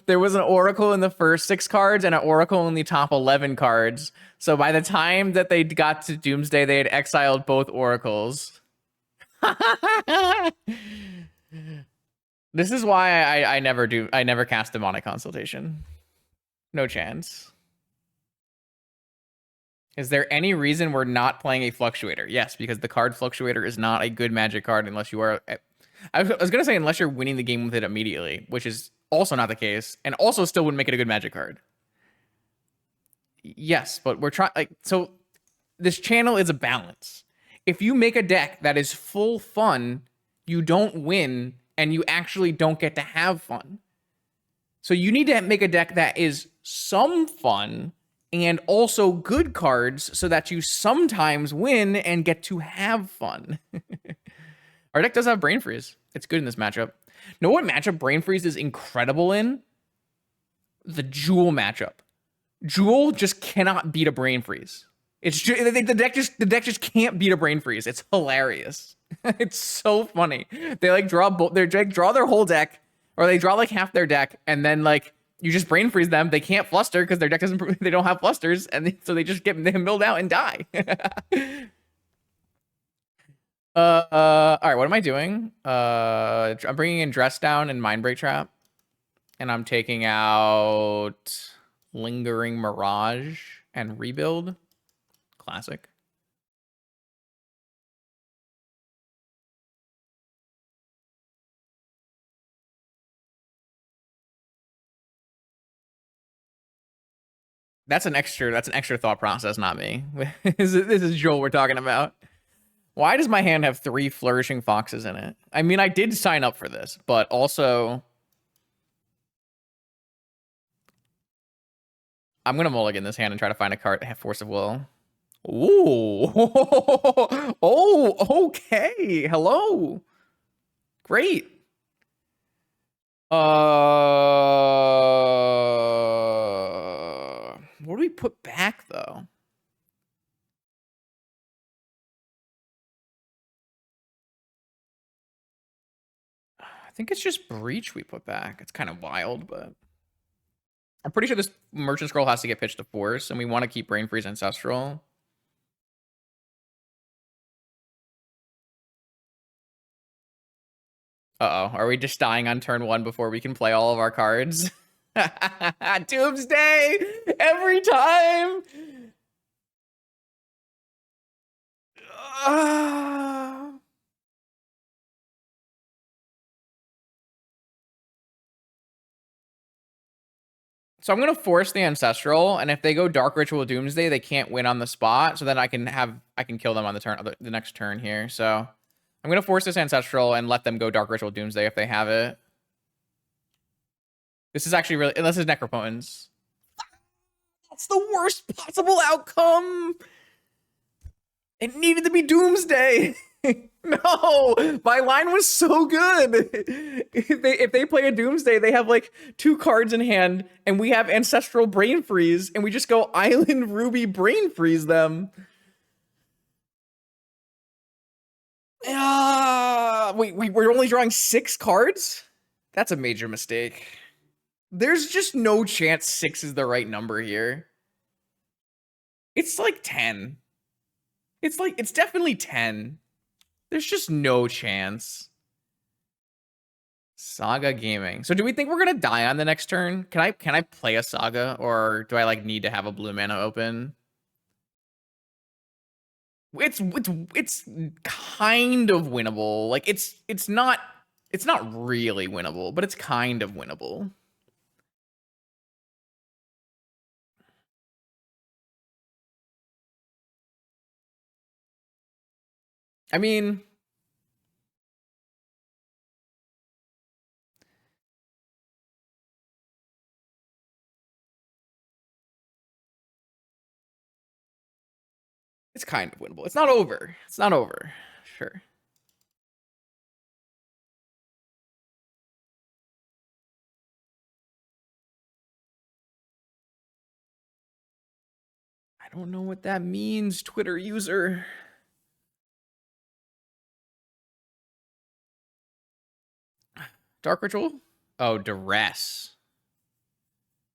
There was an oracle in the first 6 cards and an oracle in the top 11 cards. So by the time that they got to Doomsday, they had exiled both oracles. This is why I never cast Demonic Consultation. No chance. Is there any reason we're not playing a Fluctuator? Yes, because the card Fluctuator is not a good Magic card unless you are... I was going to say unless you're winning the game with it immediately, which is also not the case, and also still wouldn't make it a good Magic card. Yes, but we're trying... so this channel is a balance. If you make a deck that is full fun, you don't win, and you actually don't get to have fun. So you need to make a deck that is some fun and also good cards so that you sometimes win and get to have fun. Our deck does have Brain Freeze. It's good in this matchup. Know what matchup Brain Freeze is incredible in? The Jewel matchup. Jewel just cannot beat a Brain Freeze. It's just, the deck just can't beat a Brain Freeze. It's hilarious. It's so funny. They like draw their whole deck, or they draw like half their deck, and then like you just Brain Freeze them. They can't fluster because their deck doesn't. They don't have flusters, and so they just get milled out and die. All right. What am I doing? I'm bringing in Dress Down and Mindbreak Trap, and I'm taking out Lingering Mirage and Rebuild. Classic. That's an extra thought process, not me. This is Joel we're talking about. Why does my hand have 3 flourishing foxes in it? I mean, I did sign up for this, but also I'm gonna mulligan this hand and try to find a card that have Force of Will. Ooh. Oh, okay. Hello. Great. What do we put back though? I think it's just Breach we put back. It's kind of wild, but I'm pretty sure this Merchant Scroll has to get pitched to Force, and we want to keep Brain Freeze Ancestral. Uh-oh. Are we just dying on turn 1 before we can play all of our cards? Doomsday! Every time! So I'm gonna force the Ancestral, and if they go Dark Ritual Doomsday, they can't win on the spot. So then I can kill them on the next turn here. So I'm gonna force this Ancestral and let them go Dark Ritual Doomsday if they have it. This is actually really, unless it's Necropotence. That's the worst possible outcome. It needed to be Doomsday. No, my line was so good. If they play a Doomsday, they have like 2 cards in hand, and we have Ancestral Brain Freeze, and we just go Island Ruby Brain Freeze them. Wait, we're only drawing 6 cards? That's a major mistake. There's just no chance 6 is the right number here. It's like 10. It's definitely 10. There's just no chance. Saga Gaming. So do we think we're gonna die on the next turn? Can I play a Saga, or do I like need to have a blue mana open? It's kind of winnable. Like it's not really winnable, but it's kind of winnable. I mean, it's kind of winnable. It's not over. It's not over. Sure. I don't know what that means, Twitter user. Dark Ritual? Oh, Duress.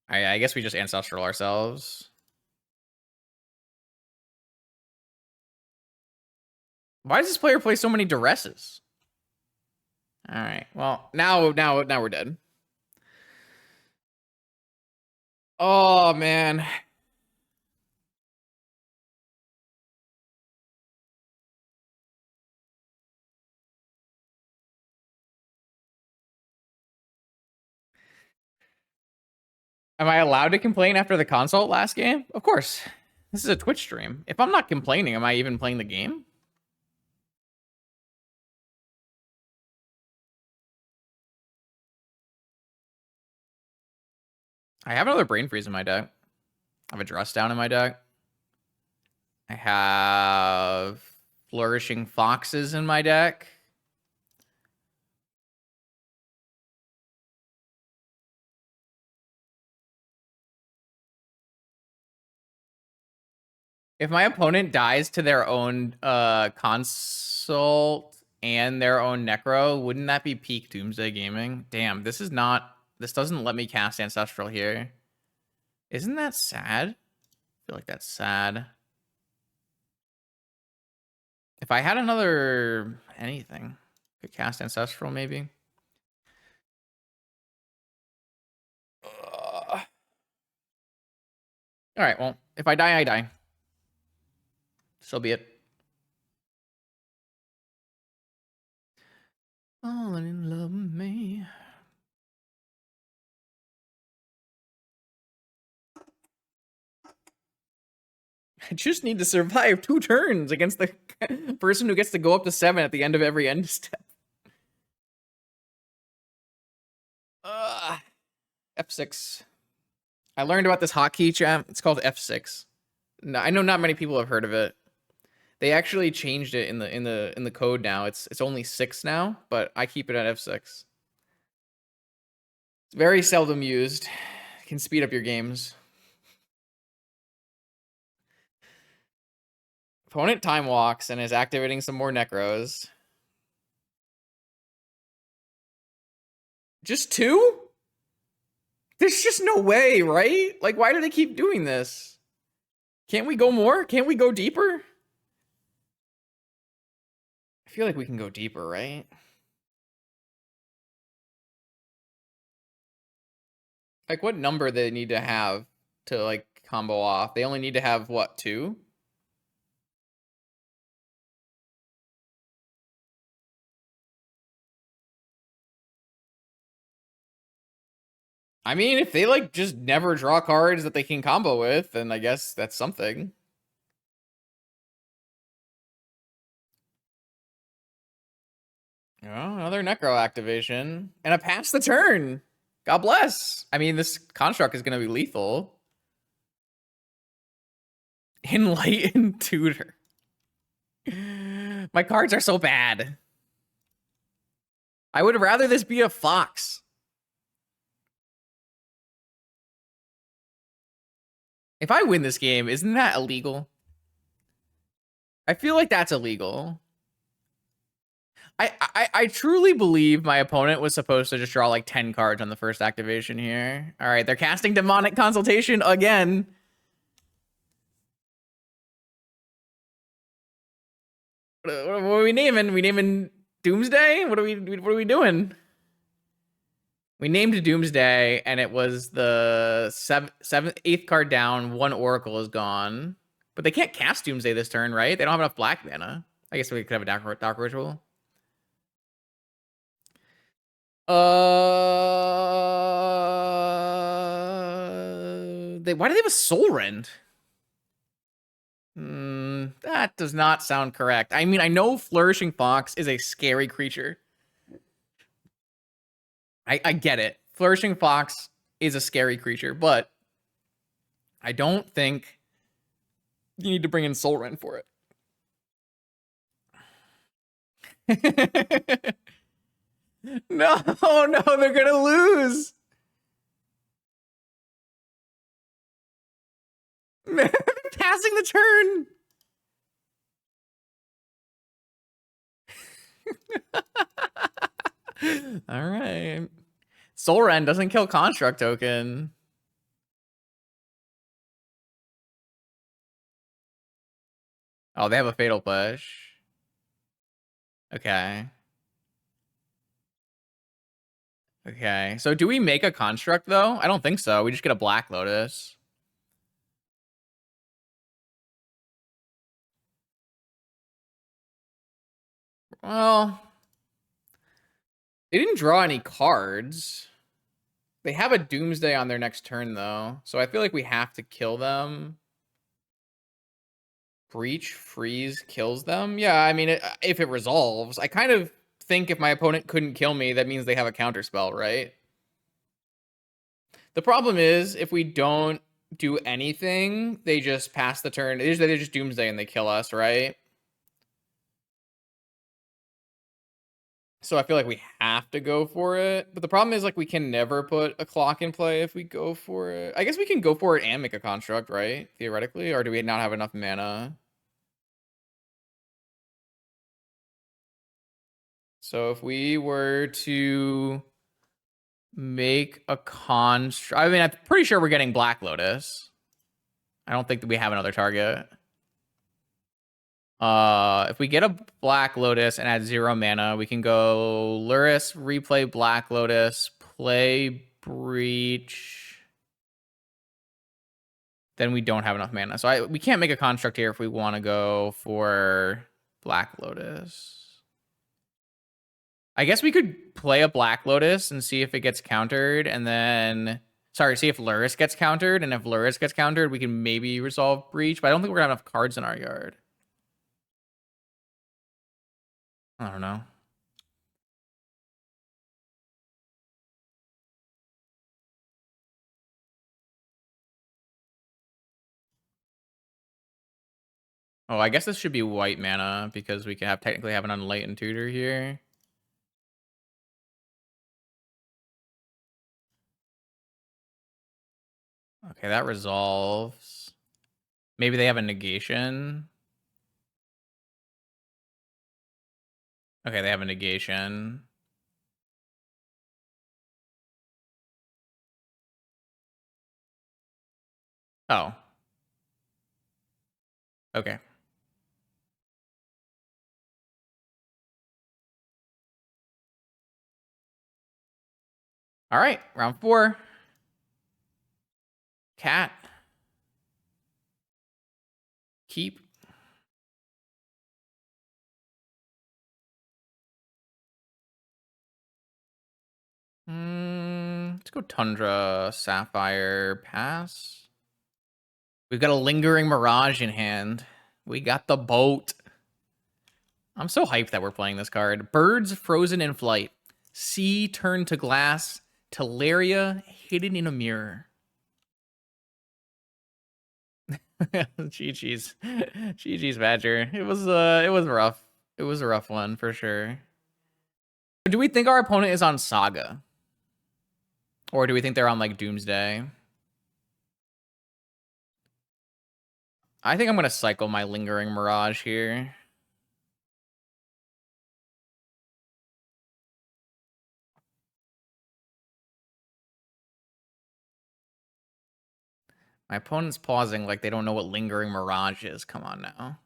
I guess we just Ancestral ourselves. Why does this player play so many Duresses? All right. Well, now we're dead. Oh man. Am I allowed to complain after the consult last game? Of course. This is a Twitch stream. If I'm not complaining, am I even playing the game? I have another Brain Freeze in my deck. I have a Dress Down in my deck. I have Flourishing Foxes in my deck. If my opponent dies to their own consult and their own Necro, wouldn't that be peak Doomsday Gaming? Damn, this doesn't let me cast Ancestral here. Isn't that sad? I feel like that's sad. If I had another anything, could cast Ancestral maybe. All right, well, if I die, I die. So be it. Falling in love with me. I just need to survive 2 turns against the person who gets to go up to 7 at the end of every end step. F6. I learned about this hotkey, chat. It's called F6. No, I know not many people have heard of it. They actually changed it in the code now. It's only 6 now, but I keep it at F6. It's very seldom used. It can speed up your games. Opponent time walks and is activating some more Necros. Just 2? There's just no way, right? Like, why do they keep doing this? Can't we go more? Can't we go deeper? I feel like we can go deeper, right? Like, what number they need to have to, like, combo off? They only need to have, what, 2? I mean, if they, like, just never draw cards that they can combo with, then I guess that's something. Oh, another Necro activation. And a pass the turn. God bless. I mean, this construct is going to be lethal. Enlightened Tutor. My cards are so bad. I would rather this be a Fox. If I win this game, isn't that illegal? I feel like that's illegal. I truly believe my opponent was supposed to just draw like 10 cards on the first activation here. All right, they're casting Demonic Consultation again. What are we naming? We naming Doomsday? What are we doing? We named Doomsday, and it was the 8th card down. 1 Oracle is gone. But they can't cast Doomsday this turn, right? They don't have enough black mana. I guess we could have a dark ritual. Why do they have a Soul Rend? That does not sound correct. I mean, I know Flourishing Fox is a scary creature. I get it. Flourishing Fox is a scary creature, but I don't think you need to bring in Soul Rend for it. No, they're gonna lose. Passing the turn. All right. Soul Rend doesn't kill Construct Token. Oh, they have a Fatal Push. Okay. Okay. So do we make a Construct, though? I don't think so. We just get a Black Lotus. Well, they didn't draw any cards. They have a Doomsday on their next turn, though. So I feel like we have to kill them. Breach, freeze, kills them? Yeah, I mean, if it resolves. I kind of think if my opponent couldn't kill me, that means they have a counterspell, right? The problem is, if we don't do anything, they just pass the turn. They just Doomsday and they kill us, right? So I feel like we have to go for it. But the problem is, like, we can never put a clock in play if we go for it. I guess we can go for it and make a construct, right? Theoretically. Or do we not have enough mana? So if we were to make a construct... I mean, I'm pretty sure we're getting Black Lotus. I don't think that we have another target. If we get a Black Lotus and add 0 mana, we can go Lurrus, replay Black Lotus, play Breach. Then we don't have enough mana. So we can't make a construct here if we want to go for Black Lotus. I guess we could play a Black Lotus and see if it gets countered, and then... Sorry, see if Lurrus gets countered, and if Lurrus gets countered, we can maybe resolve Breach, but I don't think we're gonna have enough cards in our yard. I don't know. Oh, I guess this should be white mana because we can technically have an Unlightened Tutor here. Okay, that resolves. Maybe they have a negation. Okay, they have a negation. Oh. Okay. All right, round 4. Cat. Keep. Let's go Tundra, Sapphire, pass. We've got a Lingering Mirage in hand. We got the boat. I'm so hyped that we're playing this card. Birds frozen in flight. Sea turned to glass. Teleria hidden in a mirror. GG's. GG's Badger. It was rough. It was a rough one for sure. Do we think our opponent is on Saga? Or do we think they're on like Doomsday? I think I'm gonna cycle my Lingering Mirage here. My opponent's pausing like they don't know what Lingering Mirage is. Come on now.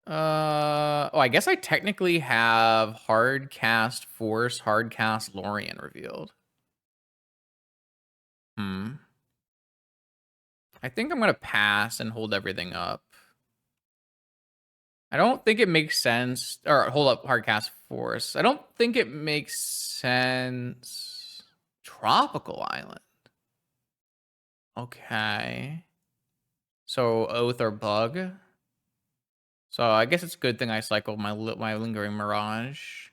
Oh, I guess I technically have Hard Cast Force, Hard Cast Lorien revealed. I think I'm gonna pass and hold everything up. I don't think it makes sense, or hold up Hard Cast Force. I don't think it makes sense. Tropical Island. Okay. So Oath or Bug. So I guess it's a good thing I cycled my Lingering Mirage.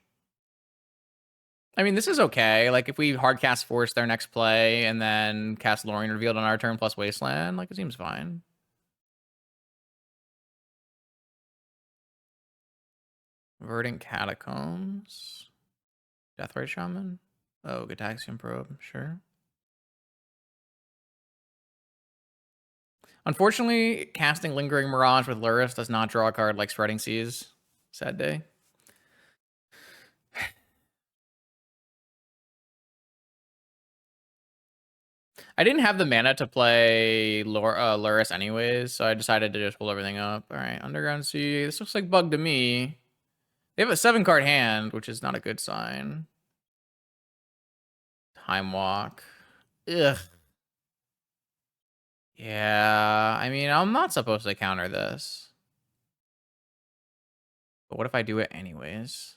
I mean, this is okay. Like, if we hard cast Force their next play and then cast Lorien revealed on our turn plus Wasteland, like, it seems fine. Verdant Catacombs. Deathrite Shaman. Oh, Gataxian Probe, sure. Unfortunately, casting Lingering Mirage with Lurrus does not draw a card like Spreading Seas. Sad day. I didn't have the mana to play Lurrus anyways, so I decided to just hold everything up. All right, Underground Sea. This looks like Bug to me. They have a 7-card hand, which is not a good sign. Time Walk. Ugh. Yeah, I mean, I'm not supposed to counter this. But what if I do it anyways?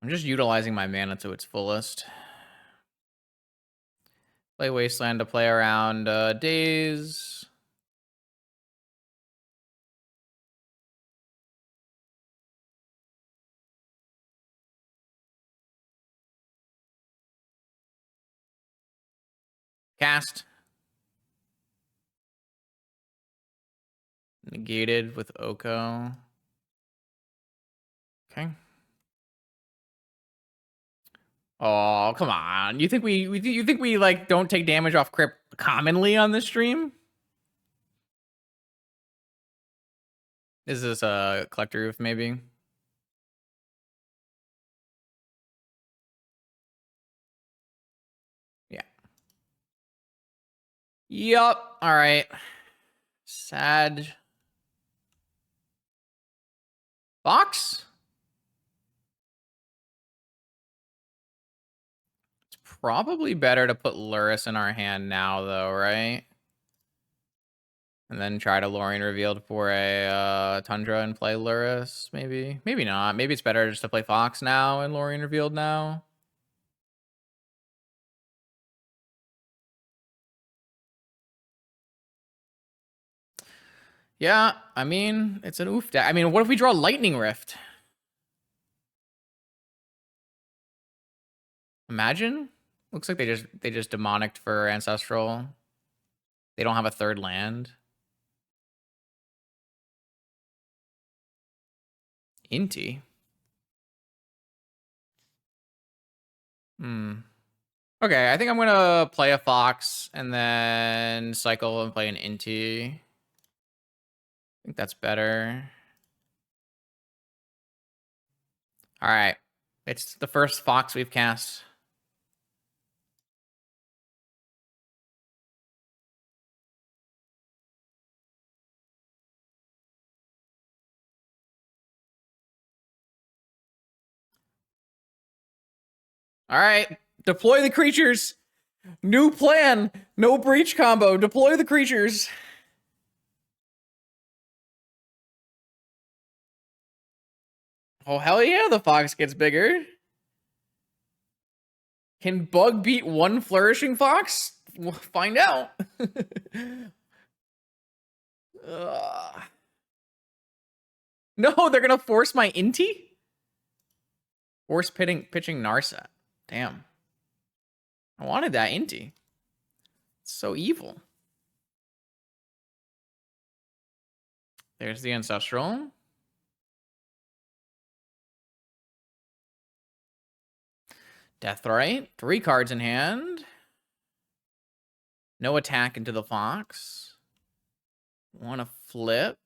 I'm just utilizing my mana to its fullest. Play Wasteland to play around Days. Cast. Negated with Oko. Okay. Oh, come on. You think we like don't take damage off Crypt commonly on this stream? Is this a Collector Roof maybe? Yeah. Yup. All right. Sad. Box? It's probably better to put Lurrus in our hand now, though, right? And then try to Lorien Revealed for a Tundra and play Lurrus, maybe. Maybe not. Maybe it's better just to play Fox now and Lorien Revealed now. Yeah, I mean, it's an oof deck. I mean, what if we draw Lightning Rift? Imagine. Looks like they just demonicked for Ancestral. They don't have a third land. Inti. Okay, I think I'm gonna play a Fox and then cycle and play an Inti. I think that's better. All right. It's the first Fox we've cast. All right. Deploy the creatures. New plan. No breach combo. Deploy the creatures. Oh, hell yeah, the Fox gets bigger. Can Bug beat one Flourishing Fox? We'll find out. No, they're going to force my Inti? Force pitching Narset. Damn. I wanted that Inti. It's so evil. There's the Ancestral. Deathrite. 3 cards in hand. No attack into the Fox. Want to flip.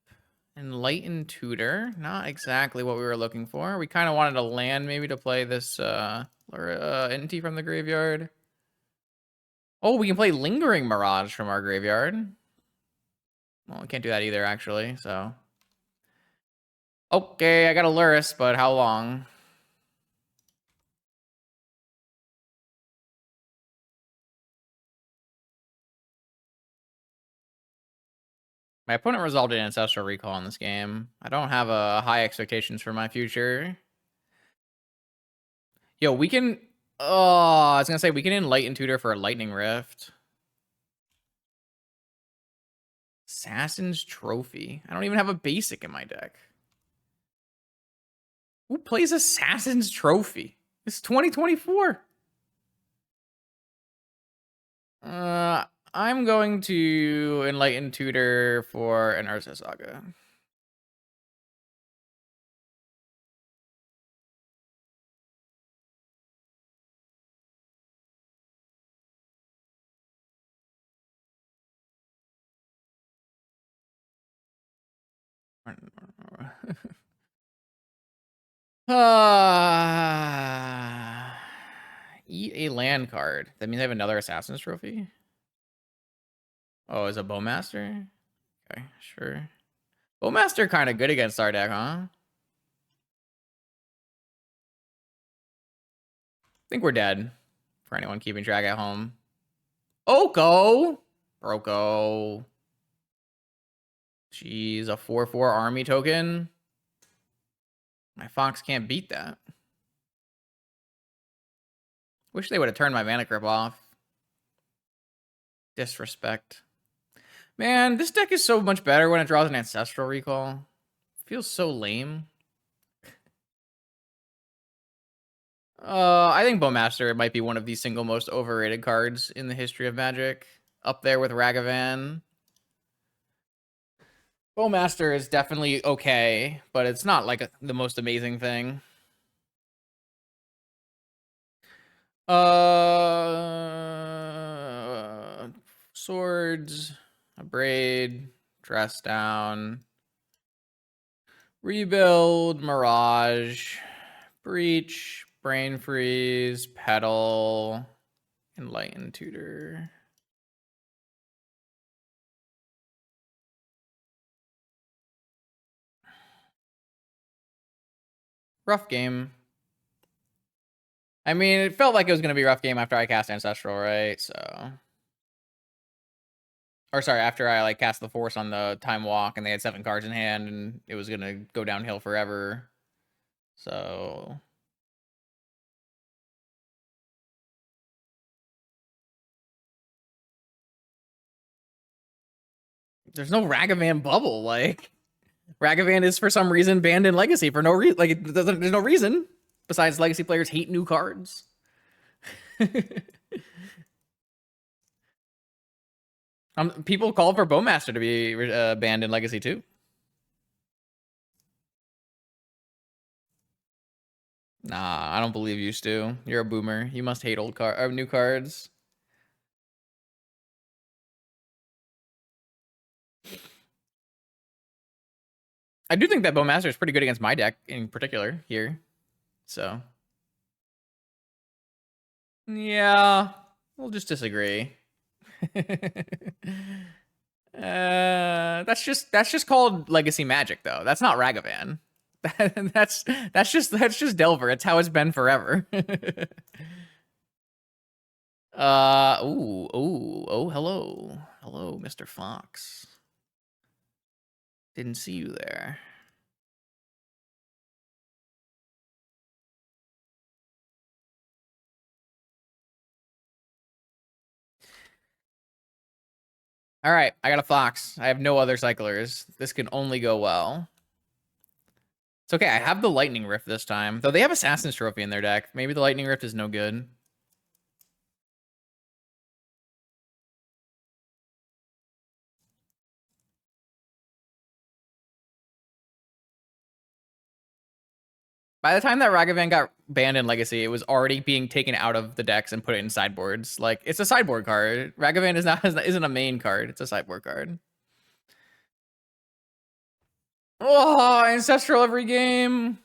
Enlightened Tutor. Not exactly what we were looking for. We kind of wanted a land maybe to play this Inti from the graveyard. Oh, we can play Lingering Mirage from our graveyard. Well, we can't do that either, actually, so. Okay, I got a Lurrus, but how long? My opponent resolved an Ancestral Recall in this game. I don't have high expectations for my future. Yo, we can... Oh, I was gonna say, we can Enlighten Tutor for a Lightning Rift. Assassin's Trophy. I don't even have a basic in my deck. Who plays Assassin's Trophy? It's 2024. I'm going to Enlighten Tutor for an Urza Saga. Eat a land card. That means I have another Assassin's Trophy? Oh, is a Bowmaster? Okay, sure. Bowmaster kind of good against our deck, huh? I think we're dead. For anyone keeping track at home. Oko! Broko. Jeez, a 4/4 army token. My Fox can't beat that. Wish they would have turned my Mana Grip off. Disrespect. Man, this deck is so much better when it draws an Ancestral Recall. It feels so lame. I think Bowmaster might be one of the single most overrated cards in the history of Magic. Up there with Ragavan. Bowmaster is definitely okay, but it's not like the most amazing thing. Swords, a braid, dress down, rebuild, mirage, breach, brain freeze, pedal, enlighten tutor. Rough game. I mean, it felt like it was going to be a rough game after I cast Ancestral, right? So Or sorry, after I like cast the force on the time walk and they had 7 cards in hand and it was gonna go downhill forever. So there's no Ragavan bubble. Like Ragavan is for some reason banned in Legacy for no reason. Like there's no reason besides Legacy players hate new cards. People call for Bowmaster to be banned in Legacy too. Nah, I don't believe you, Stu. You're a boomer. You must hate new cards. I do think that Bowmaster is pretty good against my deck in particular here. So yeah, we'll just disagree. That's just called Legacy Magic though. That's not Ragavan. that's just Delver. It's how it's been forever. Hello. Hello, Mr. Fox. Didn't see you there. All right, I got a Fox. I have no other cyclers. This can only go well. It's okay. I have the Lightning Rift this time. Though they have Assassin's Trophy in their deck. Maybe the Lightning Rift is no good. By the time that Ragavan got banned in Legacy, it was already being taken out of the decks and put it in sideboards. Like, it's a sideboard card. Ragavan isn't a main card. It's a sideboard card. Oh, Ancestral every game.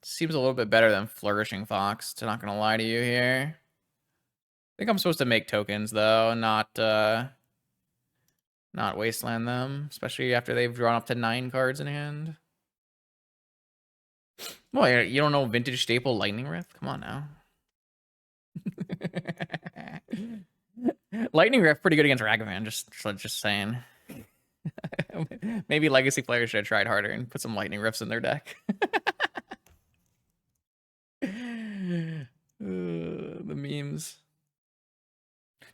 Seems a little bit better than Flourishing Fox, to not gonna lie to you here. I think I'm supposed to make tokens, though, not wasteland them, especially after they've drawn up to 9 cards in hand. Well, you don't know Vintage Staple Lightning Rift? Come on now. Lightning Rift pretty good against Ragavan, just saying. Maybe Legacy players should have tried harder and put some Lightning Rifts in their deck. The memes.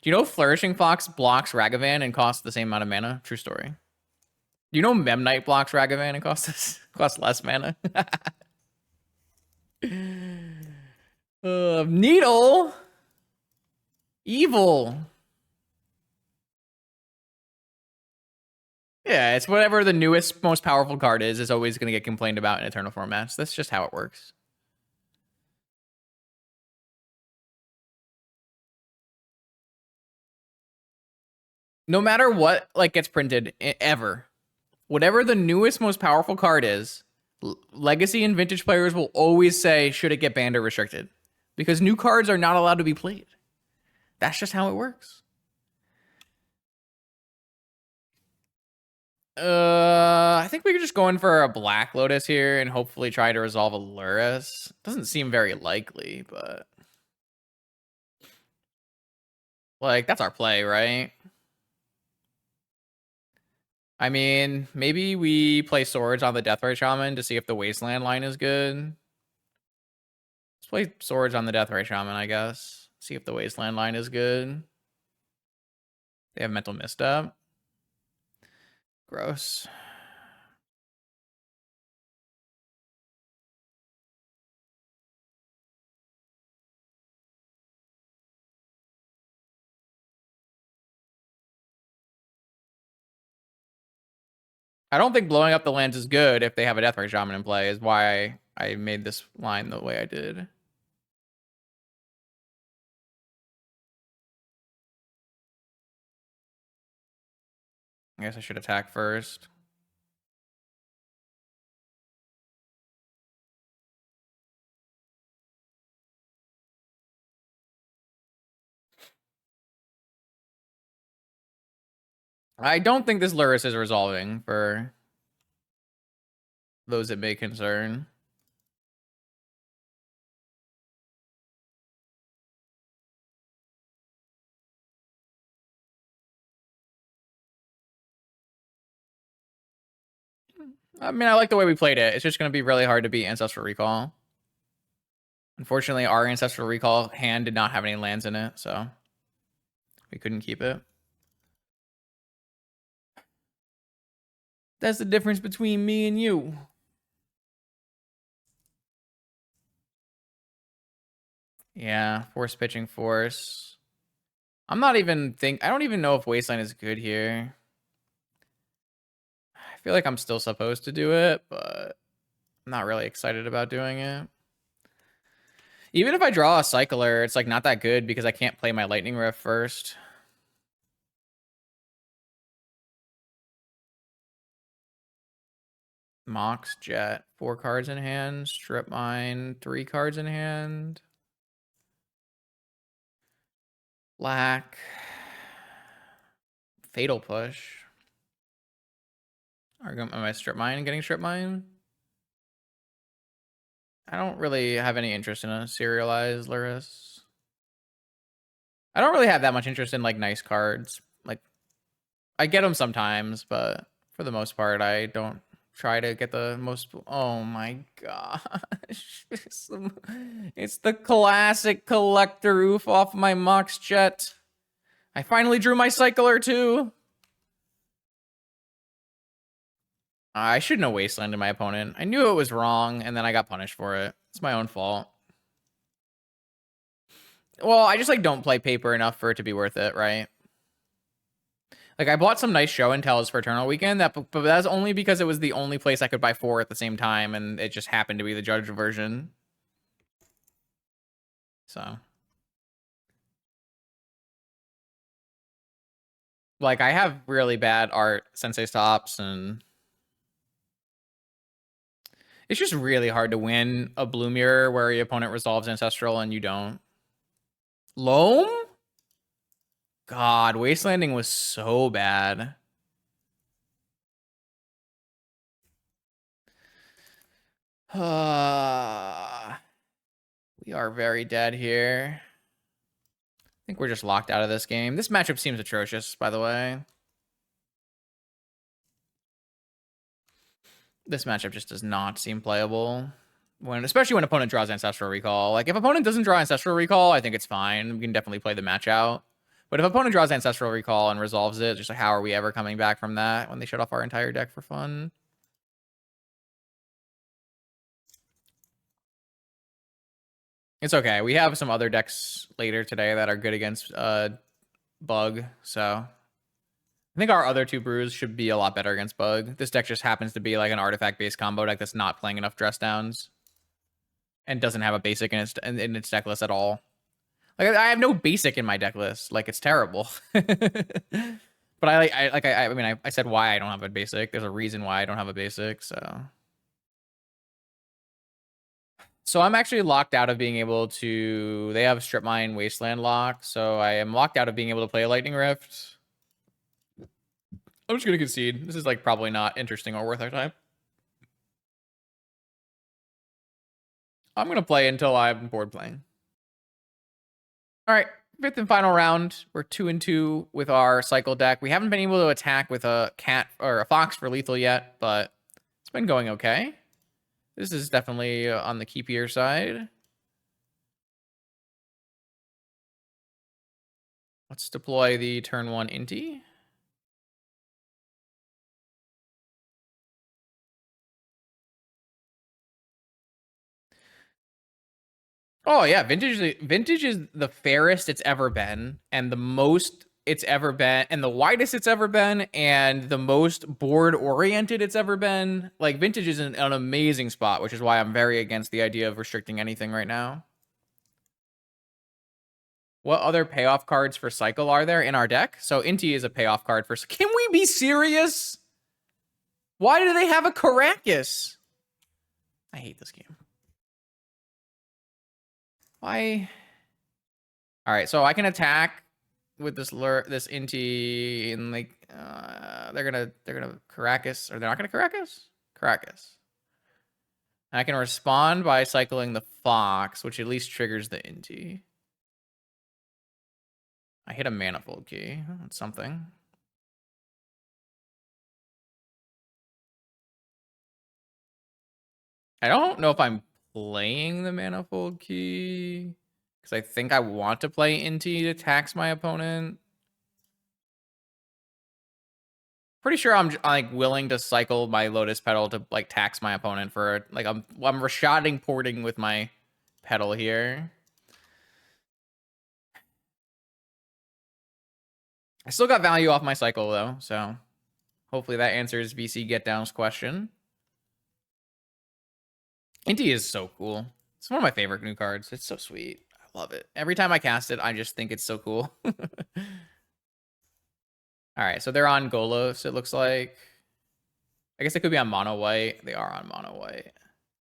Do you know Flourishing Fox blocks Ragavan and costs the same amount of mana? True story. Do you know Memnite blocks Ragavan and costs less mana? Needle. Evil. Yeah, it's whatever the newest, most powerful card is always going to get complained about in Eternal formats. That's just how it works. No matter what like gets printed ever, whatever the newest, most powerful card is, Legacy and Vintage players will always say, should it get banned or restricted? Because new cards are not allowed to be played. That's just how it works. I think we could just go in for a Black Lotus here and hopefully try to resolve a Lurrus. Doesn't seem very likely, but like that's our play, right? I mean, maybe we play Swords on the Deathrite Shaman to see if the Wasteland line is good. Let's play Swords on the Deathrite Shaman, I guess. See if the Wasteland line is good. They have Mental Misstep. Gross. I don't think blowing up the lands is good if they have a Deathrite Shaman in play, is why I made this line the way I did. I guess I should attack first. I don't think this Lurrus is resolving for those it may concern. I mean, I like the way we played it. It's just going to be really hard to beat Ancestral Recall. Unfortunately, our Ancestral Recall hand did not have any lands in it, so we couldn't keep it. That's the difference between me and you. Yeah, force pitching force. I don't even know if Wasteland is good here. I feel like I'm still supposed to do it, but I'm not really excited about doing it. Even if I draw a Cycler, it's like not that good because I can't play my Lightning Rift first. Mox Jet, 4 cards in hand. Strip Mine, 3 cards in hand. Black. Fatal Push. Am I Strip Mine getting Strip Mine? I don't really have any interest in a serialized Lurrus. I don't really have that much interest in like nice cards. Like I get them sometimes, but for the most part, I don't try to get the most. Oh my gosh. It's the classic collector oof off my Mox Jet. I finally drew my Cycler too. I shouldn't have wastelanded my opponent. I knew it was wrong, and then I got punished for it. It's my own fault. Well, I just like don't play paper enough for it to be worth it, right? Like I bought some nice show and tells for Eternal Weekend, but that's only because it was the only place I could buy 4 at the same time, and it just happened to be the Judge version. So, like, I have really bad art Sensei stops, and it's just really hard to win a Blue Mirror where your opponent resolves Ancestral and you don't. Loam? God, Wastelanding was so bad. We are very dead here. I think we're just locked out of this game. This matchup seems atrocious, by the way. This matchup just does not seem playable. Especially when opponent draws Ancestral Recall. Like, if opponent doesn't draw Ancestral Recall, I think it's fine. We can definitely play the match out. But if opponent draws Ancestral Recall and resolves it, just like, how are we ever coming back from that when they shut off our entire deck for fun? It's okay. We have some other decks later today that are good against Bug, so I think our other 2 brews should be a lot better against Bug. This deck just happens to be like an artifact-based combo deck that's not playing enough dress downs and doesn't have a basic in its deck list at all. Like I have no basic in my deck list. Like it's terrible. But I said why I don't have a basic. There's a reason why I don't have a basic. So I'm actually locked out of being able to. They have Strip Mine Wasteland lock, so I am locked out of being able to play a Lightning Rift. I'm just gonna concede. This is like probably not interesting or worth our time. I'm gonna play until I'm bored playing. All right, 5th and final round. We're 2-2 with our cycle deck. We haven't been able to attack with a cat or a fox for lethal yet, but it's been going okay. This is definitely on the keepier side. Let's deploy the turn 1 Inti. Oh yeah, vintage is the fairest it's ever been, and the most it's ever been, and the widest it's ever been, and the most board oriented it's ever been. Like vintage is an amazing spot, which is why I'm very against the idea of restricting anything right now. What other payoff cards for cycle are there in our deck? So Inti is a payoff card for. Can we be serious? Why do they have a Caracas? I hate this game. Why? All right, so I can attack with this Inti, and like they're gonna Caracas, or they're not gonna Caracas. And I can respond by cycling the Fox, which at least triggers the Inti. I hit a Manifold Key. That's something. I don't know if I'm playing the Manifold Key, because I think I want to play Inti to tax my opponent. Pretty sure I'm like willing to cycle my Lotus Petal to like tax my opponent for like I'm Rashading porting with my pedal here. I still got value off my cycle though, so hopefully that answers VC Get Down's question. Inti is so cool. It's one of my favorite new cards. It's so sweet. I love it. Every time I cast it, I just think it's so cool. All right, so they're on Golos, it looks like. I guess they could be on mono white. They are on mono white.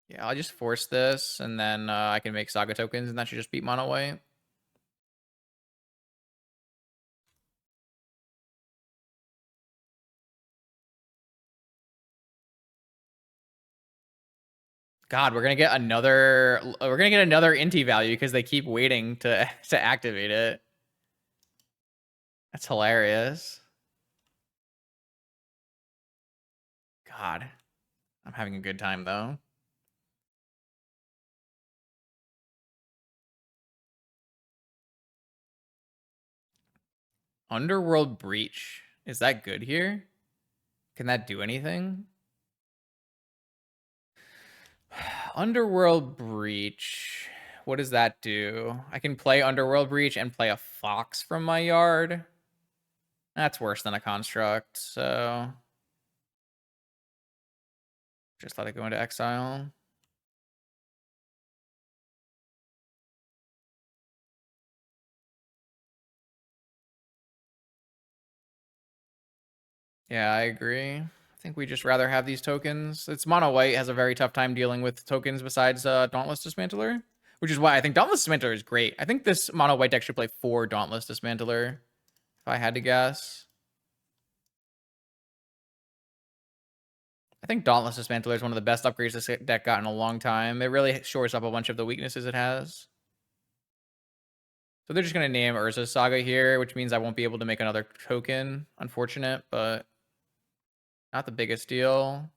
Yeah, I'll just force this, and then I can make Saga tokens, and that should just beat mono white. God, we're gonna get another Inti value because they keep waiting to to activate it. That's hilarious. God, I'm having a good time though. Underworld Breach. Is that good here? Can that do anything? Underworld Breach. What does that do? I can play Underworld Breach and play a Fox from my yard. That's worse than a Construct, so just let it go into exile. Yeah, I agree. I think we just rather have these tokens. It's mono white has a very tough time dealing with tokens besides Dauntless Dismantler, which is why I think Dauntless Dismantler is great. I think this mono white deck should play 4 Dauntless Dismantler, if I had to guess. I think Dauntless Dismantler is one of the best upgrades this deck got in a long time. It really shores up a bunch of the weaknesses it has. So they're just going to name Urza's Saga here, which means I won't be able to make another token. Unfortunate, but not the biggest deal.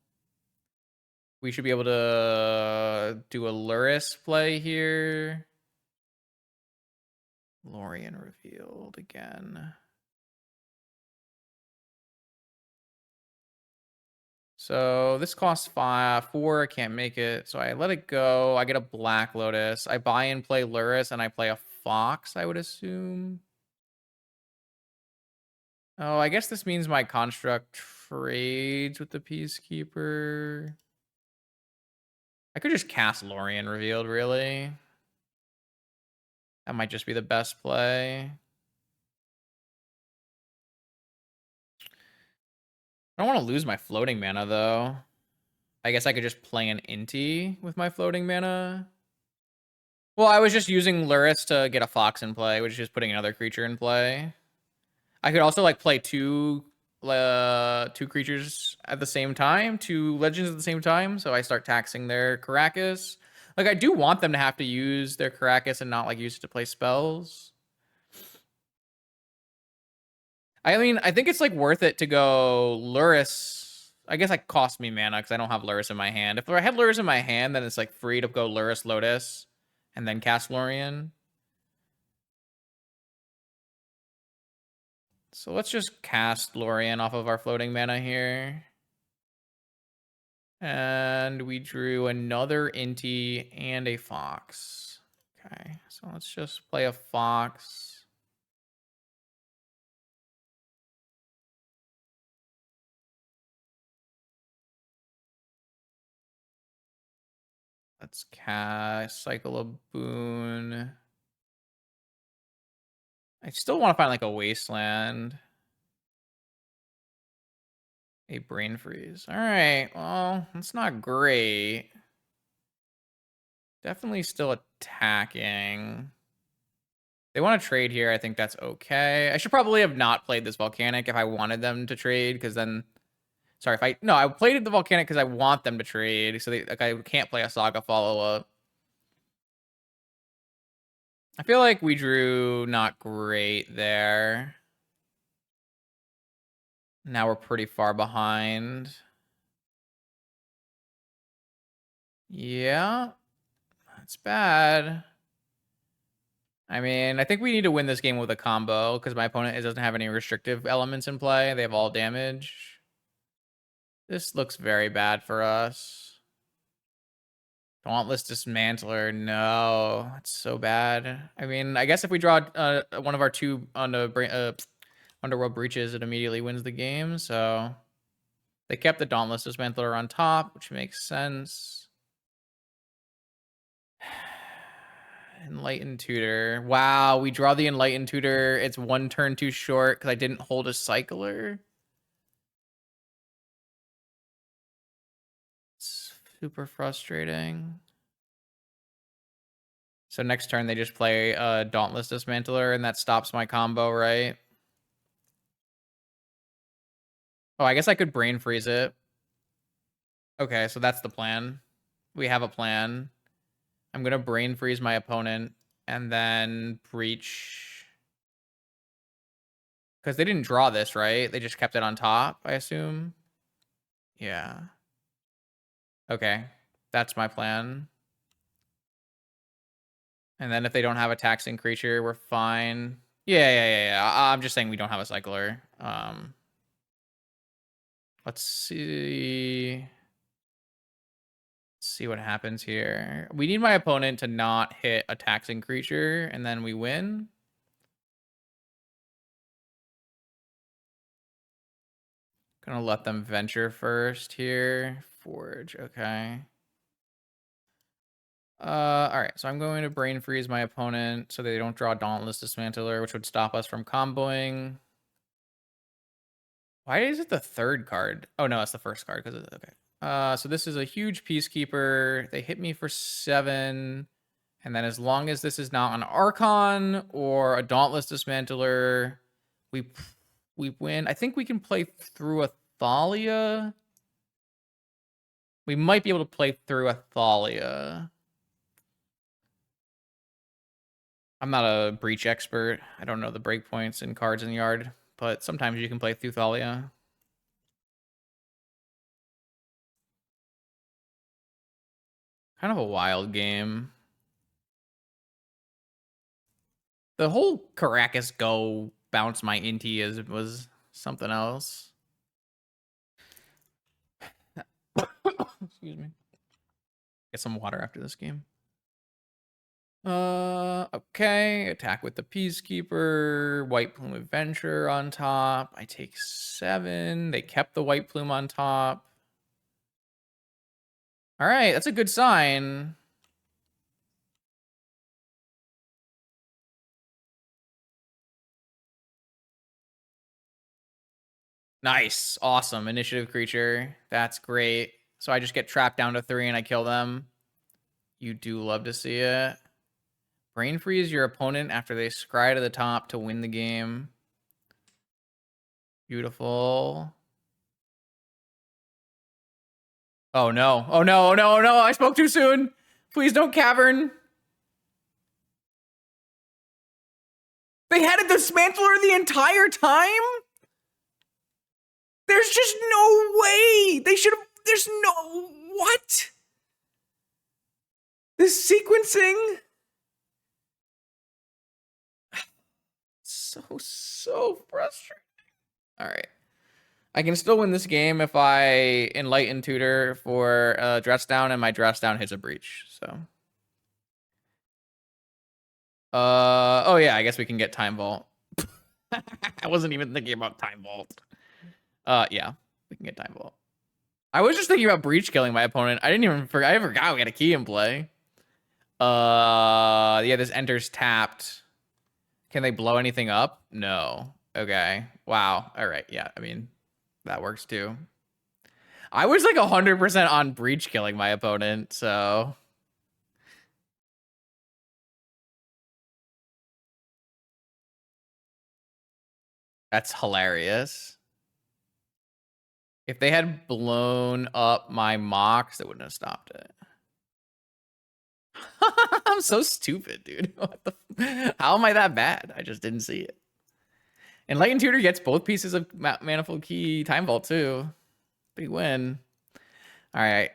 We should be able to do a Lurrus play here. Lorien revealed again. So this costs 4. I can't make it. So I let it go. I get a Black Lotus. I buy and play Lurrus, and I play a Fox, I would assume. Oh, I guess this means my construct trades with the Peacekeeper. I could just cast Lorien revealed, really. That might just be the best play. I don't want to lose my floating mana, though. I guess I could just play an Inti with my floating mana. Well, I was just using Lurrus to get a Fox in play, which is just putting another creature in play. I could also like play two creatures at the same time, 2 legends at the same time, so I start taxing their Caracas. Like I do want them to have to use their Caracas and not like use it to play spells. I mean, I think it's like worth it to go Lurrus. I guess like cost me mana because I don't have Lurrus in my hand. If I had Lurrus in my hand, then it's like free to go Lurrus Lotus and then cast Lorien. So let's just cast Lorien off of our floating mana here. And we drew another Inti and a Fox. Okay, so let's just play a Fox. Let's cast Cycle of Boon. I still want to find like a Wasteland. A Brain Freeze. All right, well, that's not great. Definitely still attacking. They want to trade here. I think that's okay. I should probably have not played this Volcanic if I wanted them to trade, because then... Sorry, I played the Volcanic because I want them to trade, so I can't play a Saga follow-up. I feel like we drew not great there. Now we're pretty far behind. Yeah, that's bad. I mean, I think we need to win this game with a combo because my opponent doesn't have any restrictive elements in play. They have all damage. This looks very bad for us. Dauntless Dismantler. No, it's so bad. I mean, I guess if we draw one of our two Underworld Breaches, it immediately wins the game. So they kept the Dauntless Dismantler on top, which makes sense. Enlightened Tutor. Wow, we draw the Enlightened Tutor. It's one turn too short because I didn't hold a Cycler. It's super frustrating. So next turn they just play Dauntless Dismantler, and that stops my combo, right? Oh, I guess I could Brain Freeze it. Okay, so that's the plan. We have a plan. I'm going to Brain Freeze my opponent and then Breach. Because they didn't draw this, right? They just kept it on top, I assume. Yeah. Okay, that's my plan. And then if they don't have a taxing creature, we're fine. Yeah. I'm just saying we don't have a cycler. Let's see. Let's see what happens here. We need my opponent to not hit a taxing creature, and then we win. Gonna let them venture first here. Forge, okay. All right, so I'm going to Brain Freeze my opponent so they don't draw Dauntless Dismantler, which would stop us from comboing. Why is it the third card? Oh no, it's the first card because okay. So this is a huge Peacekeeper. They hit me for 7, and then as long as this is not an Archon or a Dauntless Dismantler, we win. I think we can play through a Thalia. We might be able to play through a Thalia. I'm not a Breach expert. I don't know the breakpoints and cards in the yard, but sometimes you can play through Thalia. Kind of a wild game. The whole Caracas Go bounce my Inti was something else. Excuse me. Get some water after this game. Okay. Attack with the Peacekeeper. White Plume Adventure on top. I take 7. They kept the White Plume on top. All right, that's a good sign. Nice. Awesome. Initiative creature. That's great. So I just get trapped down to 3 and I kill them. You do love to see it. Brain freeze your opponent after they scry to the top to win the game. Beautiful. Oh no. Oh no. Oh no. Oh no. I spoke too soon. Please don't cavern. They had a dismantler the entire time? There's just no way. They should have. There's no. What? This sequencing. So frustrating. All right. I can still win this game if I Enlighten Tutor for dress down and my dress down hits a breach. So. Oh yeah, I guess we can get Time Vault. I wasn't even thinking about Time Vault. Yeah, we can get Time Vault. I was just thinking about breach killing my opponent. I forgot we had a key in play. Yeah, this enters tapped. Can they blow anything up? No. Okay. Wow. All right. Yeah, I mean, that works too. I was like 100% on breach killing my opponent, so. That's hilarious. If they had blown up my mocks, they wouldn't have stopped it. I'm so stupid, dude. How am I that bad? I just didn't see it. Enlightened Tutor gets both pieces of Manifold Key Time Vault, too. Big win. All right.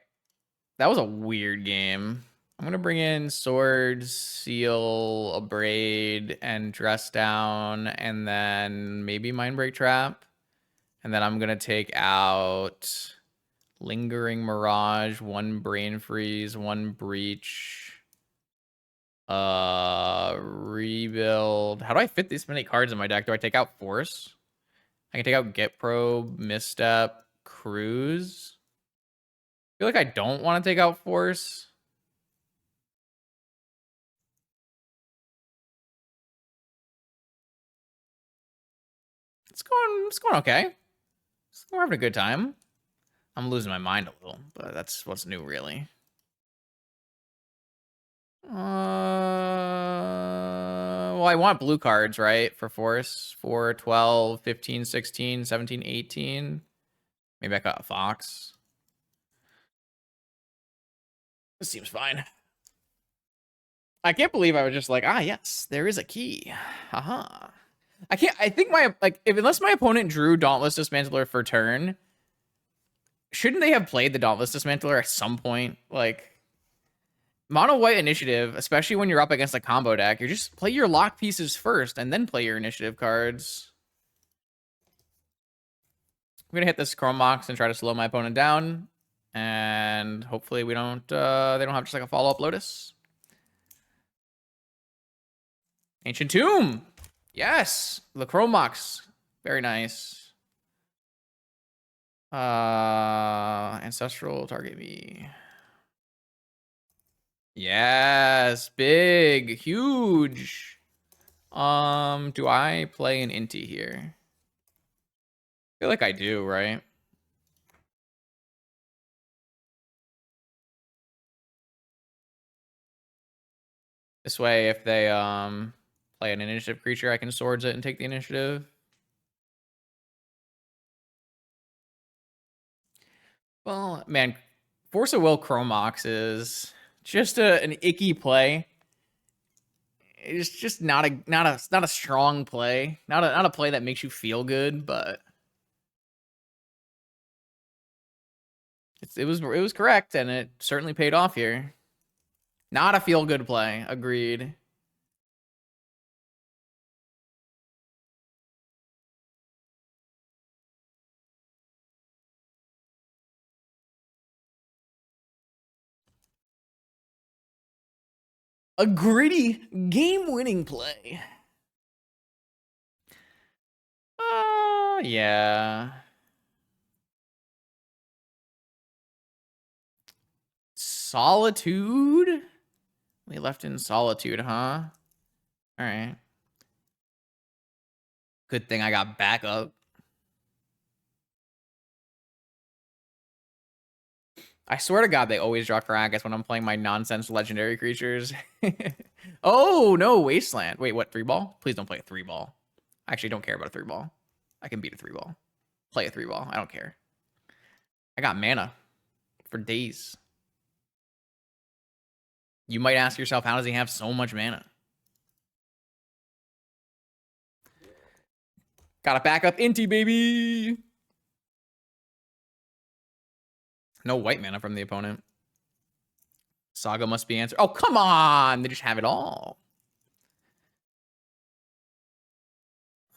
That was a weird game. I'm gonna bring in Sword, Seal, Abrade, and Dress Down, and then maybe Mindbreak Trap. And then I'm gonna take out Lingering Mirage, one Brain Freeze, one Breach. Rebuild. How do I fit this many cards in my deck? Do I take out Force? I can take out Get Probe, Misstep, Cruise. I feel like I don't want to take out Force. It's going okay. We're having a good time. I'm losing my mind a little, but that's what's new, really. Well, I want blue cards, right? For Force. 4, 12, 15, 16, 17, 18. Maybe I got a Fox. This seems fine. I can't believe I was just like, yes, there is a key. Haha. I can't, I think unless my opponent drew Dauntless Dismantler for turn, shouldn't they have played the Dauntless Dismantler at some point? Like, mono white initiative, especially when you're up against a combo deck, you just play your lock pieces first and then play your initiative cards. I'm gonna hit this Chrome Mox and try to slow my opponent down. And hopefully they don't have just like a follow-up Lotus. Ancient Tomb. Yes. The Chrome Mox. Very nice. Ancestral, target me. Yes, big, huge. Do I play an Inti here? I feel like I do, right? This way, if they play an initiative creature, I can swords it and take the initiative. Well, man, Force of Will Chromox is just an icky play. It's just not a strong play. Not a play that makes you feel good, but it was correct, and it certainly paid off here. Not a feel good play. Agreed. A gritty game-winning play. Yeah. Solitude? We left in Solitude, huh? All right. Good thing I got backup. I swear to God, they always draw Caracas when I'm playing my nonsense legendary creatures. Oh, no, Wasteland. Wait, what, 3-ball? Please don't play a 3-ball. I actually don't care about a 3-ball. I can beat a 3-ball. Play a 3-ball. I don't care. I got mana for days. You might ask yourself, how does he have so much mana? Got a backup Inti, baby. No white mana from the opponent. Saga must be answered. Oh, come on. They just have it all.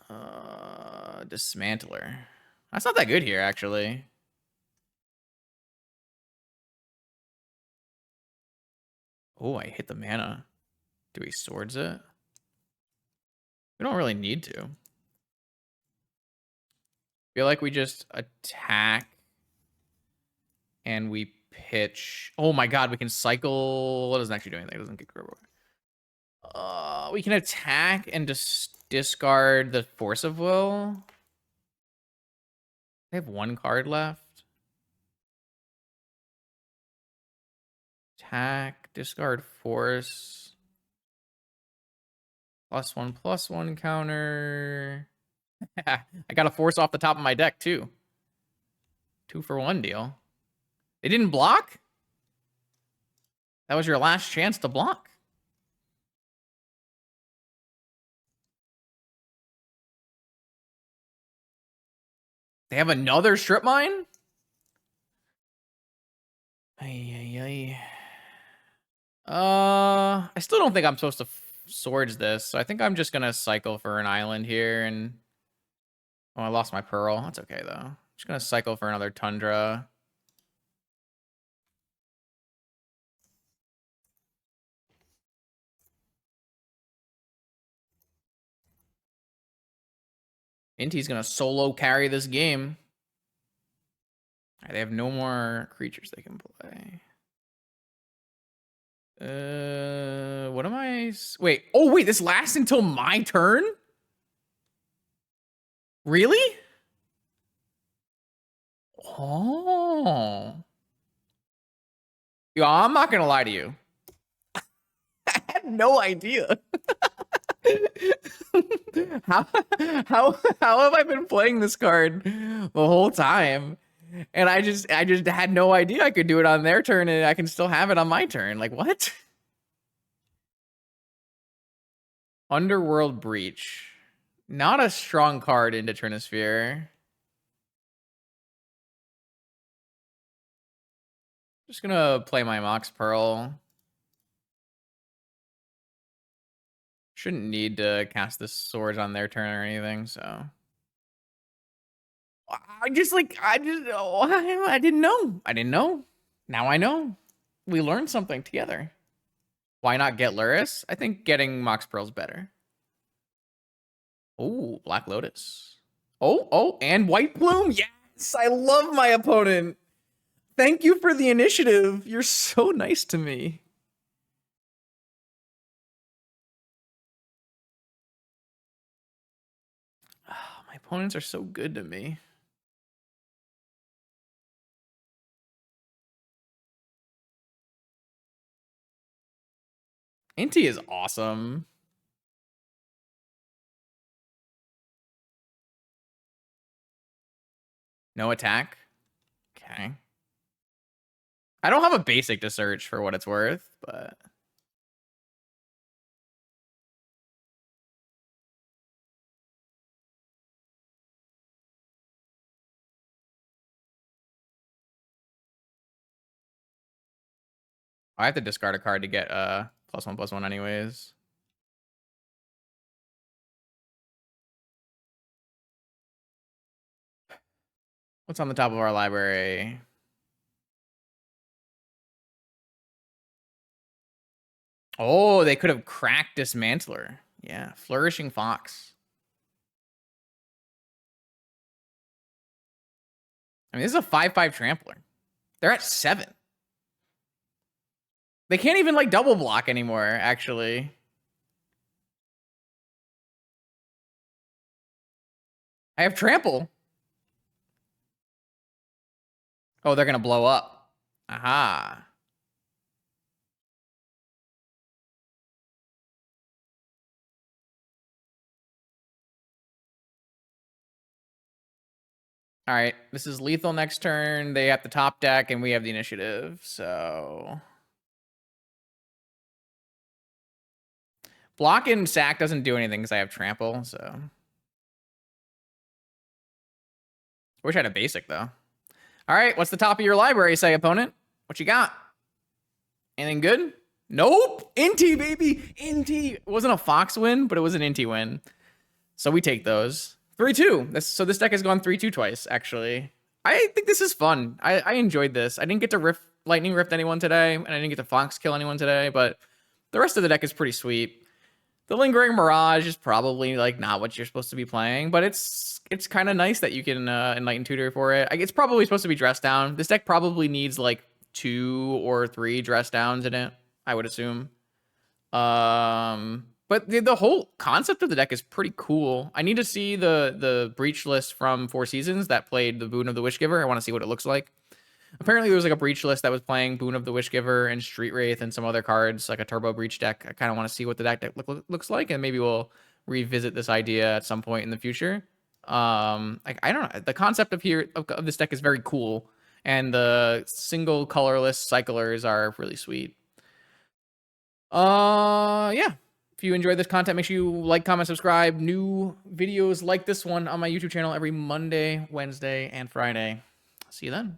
Dismantler. That's not that good here, actually. Oh, I hit the mana. Do we swords it? We don't really need to. Feel like we just attack and we pitch. Oh my god, we can cycle. What doesn't actually do anything? It doesn't get grab. We can attack and just discard the Force of Will. I have one card left. Attack, discard Force. +1/+1 counter. I got a Force off the top of my deck, too. 2-for-1 deal. They didn't block? That was your last chance to block. They have another strip mine? Ay, ay, ay. I still don't think I'm supposed to swords this, so I think I'm just gonna cycle for an island here, and oh, I lost my pearl. That's okay though. Just gonna cycle for another tundra. Inti's gonna solo carry this game. Right, they have no more creatures they can play. What am I? Wait. Oh, wait. This lasts until my turn? Really? Oh. Yo, I'm not gonna lie to you. I had no idea. how how have I been playing this card the whole time? And I just had no idea I could do it on their turn and I can still have it on my turn. Like what? Underworld Breach. Not a strong card into Trinisphere. Just gonna play my Mox Pearl. Shouldn't need to cast the swords on their turn or anything, so. I didn't know. I didn't know. Now I know. We learned something together. Why not get Lurrus? I think getting Mox Pearl's better. Oh, Black Lotus. Oh, and White Plume. Yes, I love my opponent. Thank you for the initiative. You're so nice to me. Oh, my opponents are so good to me. Inti is awesome. No attack. Okay. I don't have a basic to search for what it's worth, but I have to discard a card to get +1/+1 anyways. What's on the top of our library? Oh, they could have cracked Dismantler. Yeah, Flourishing Fox. I mean, this is a 5/5 Trampler. They're at 7. They can't even like double block anymore, actually. I have Trample. Oh, they're gonna blow up. Aha. All right, this is lethal next turn. They have the top deck, and we have the initiative, so... Block and sack doesn't do anything because I have Trample, so... Wish I had a basic, though. All right, what's the top of your library, say, opponent? What you got? Anything good? Nope! Inti, baby! Inti! It wasn't a Fox win, but it was an Inti win. So we take those. 3-2. So this deck has gone 3-2 twice, actually. I think this is fun. I enjoyed this. I didn't get to Lightning Rift anyone today, and I didn't get to Fox kill anyone today, but the rest of the deck is pretty sweet. The Lingering Mirage is probably like not what you're supposed to be playing, but it's kind of nice that you can Enlighten Tutor for it. It's probably supposed to be dressed down. This deck probably needs like 2 or 3 dress downs in it, I would assume. But the whole concept of the deck is pretty cool. I need to see the breach list from Four Seasons that played the Boon of the Wishgiver. I want to see what it looks like. Apparently, there was like a breach list that was playing Boon of the Wishgiver and Street Wraith and some other cards, like a Turbo Breach deck. I kind of want to see what the deck looks like, and maybe we'll revisit this idea at some point in the future. Like I don't know, the concept of this deck is very cool, and the single colorless cyclers are really sweet. Yeah. If you enjoyed this content, make sure you like, comment, subscribe. New videos like this one on my YouTube channel every Monday, Wednesday, and Friday. See you then.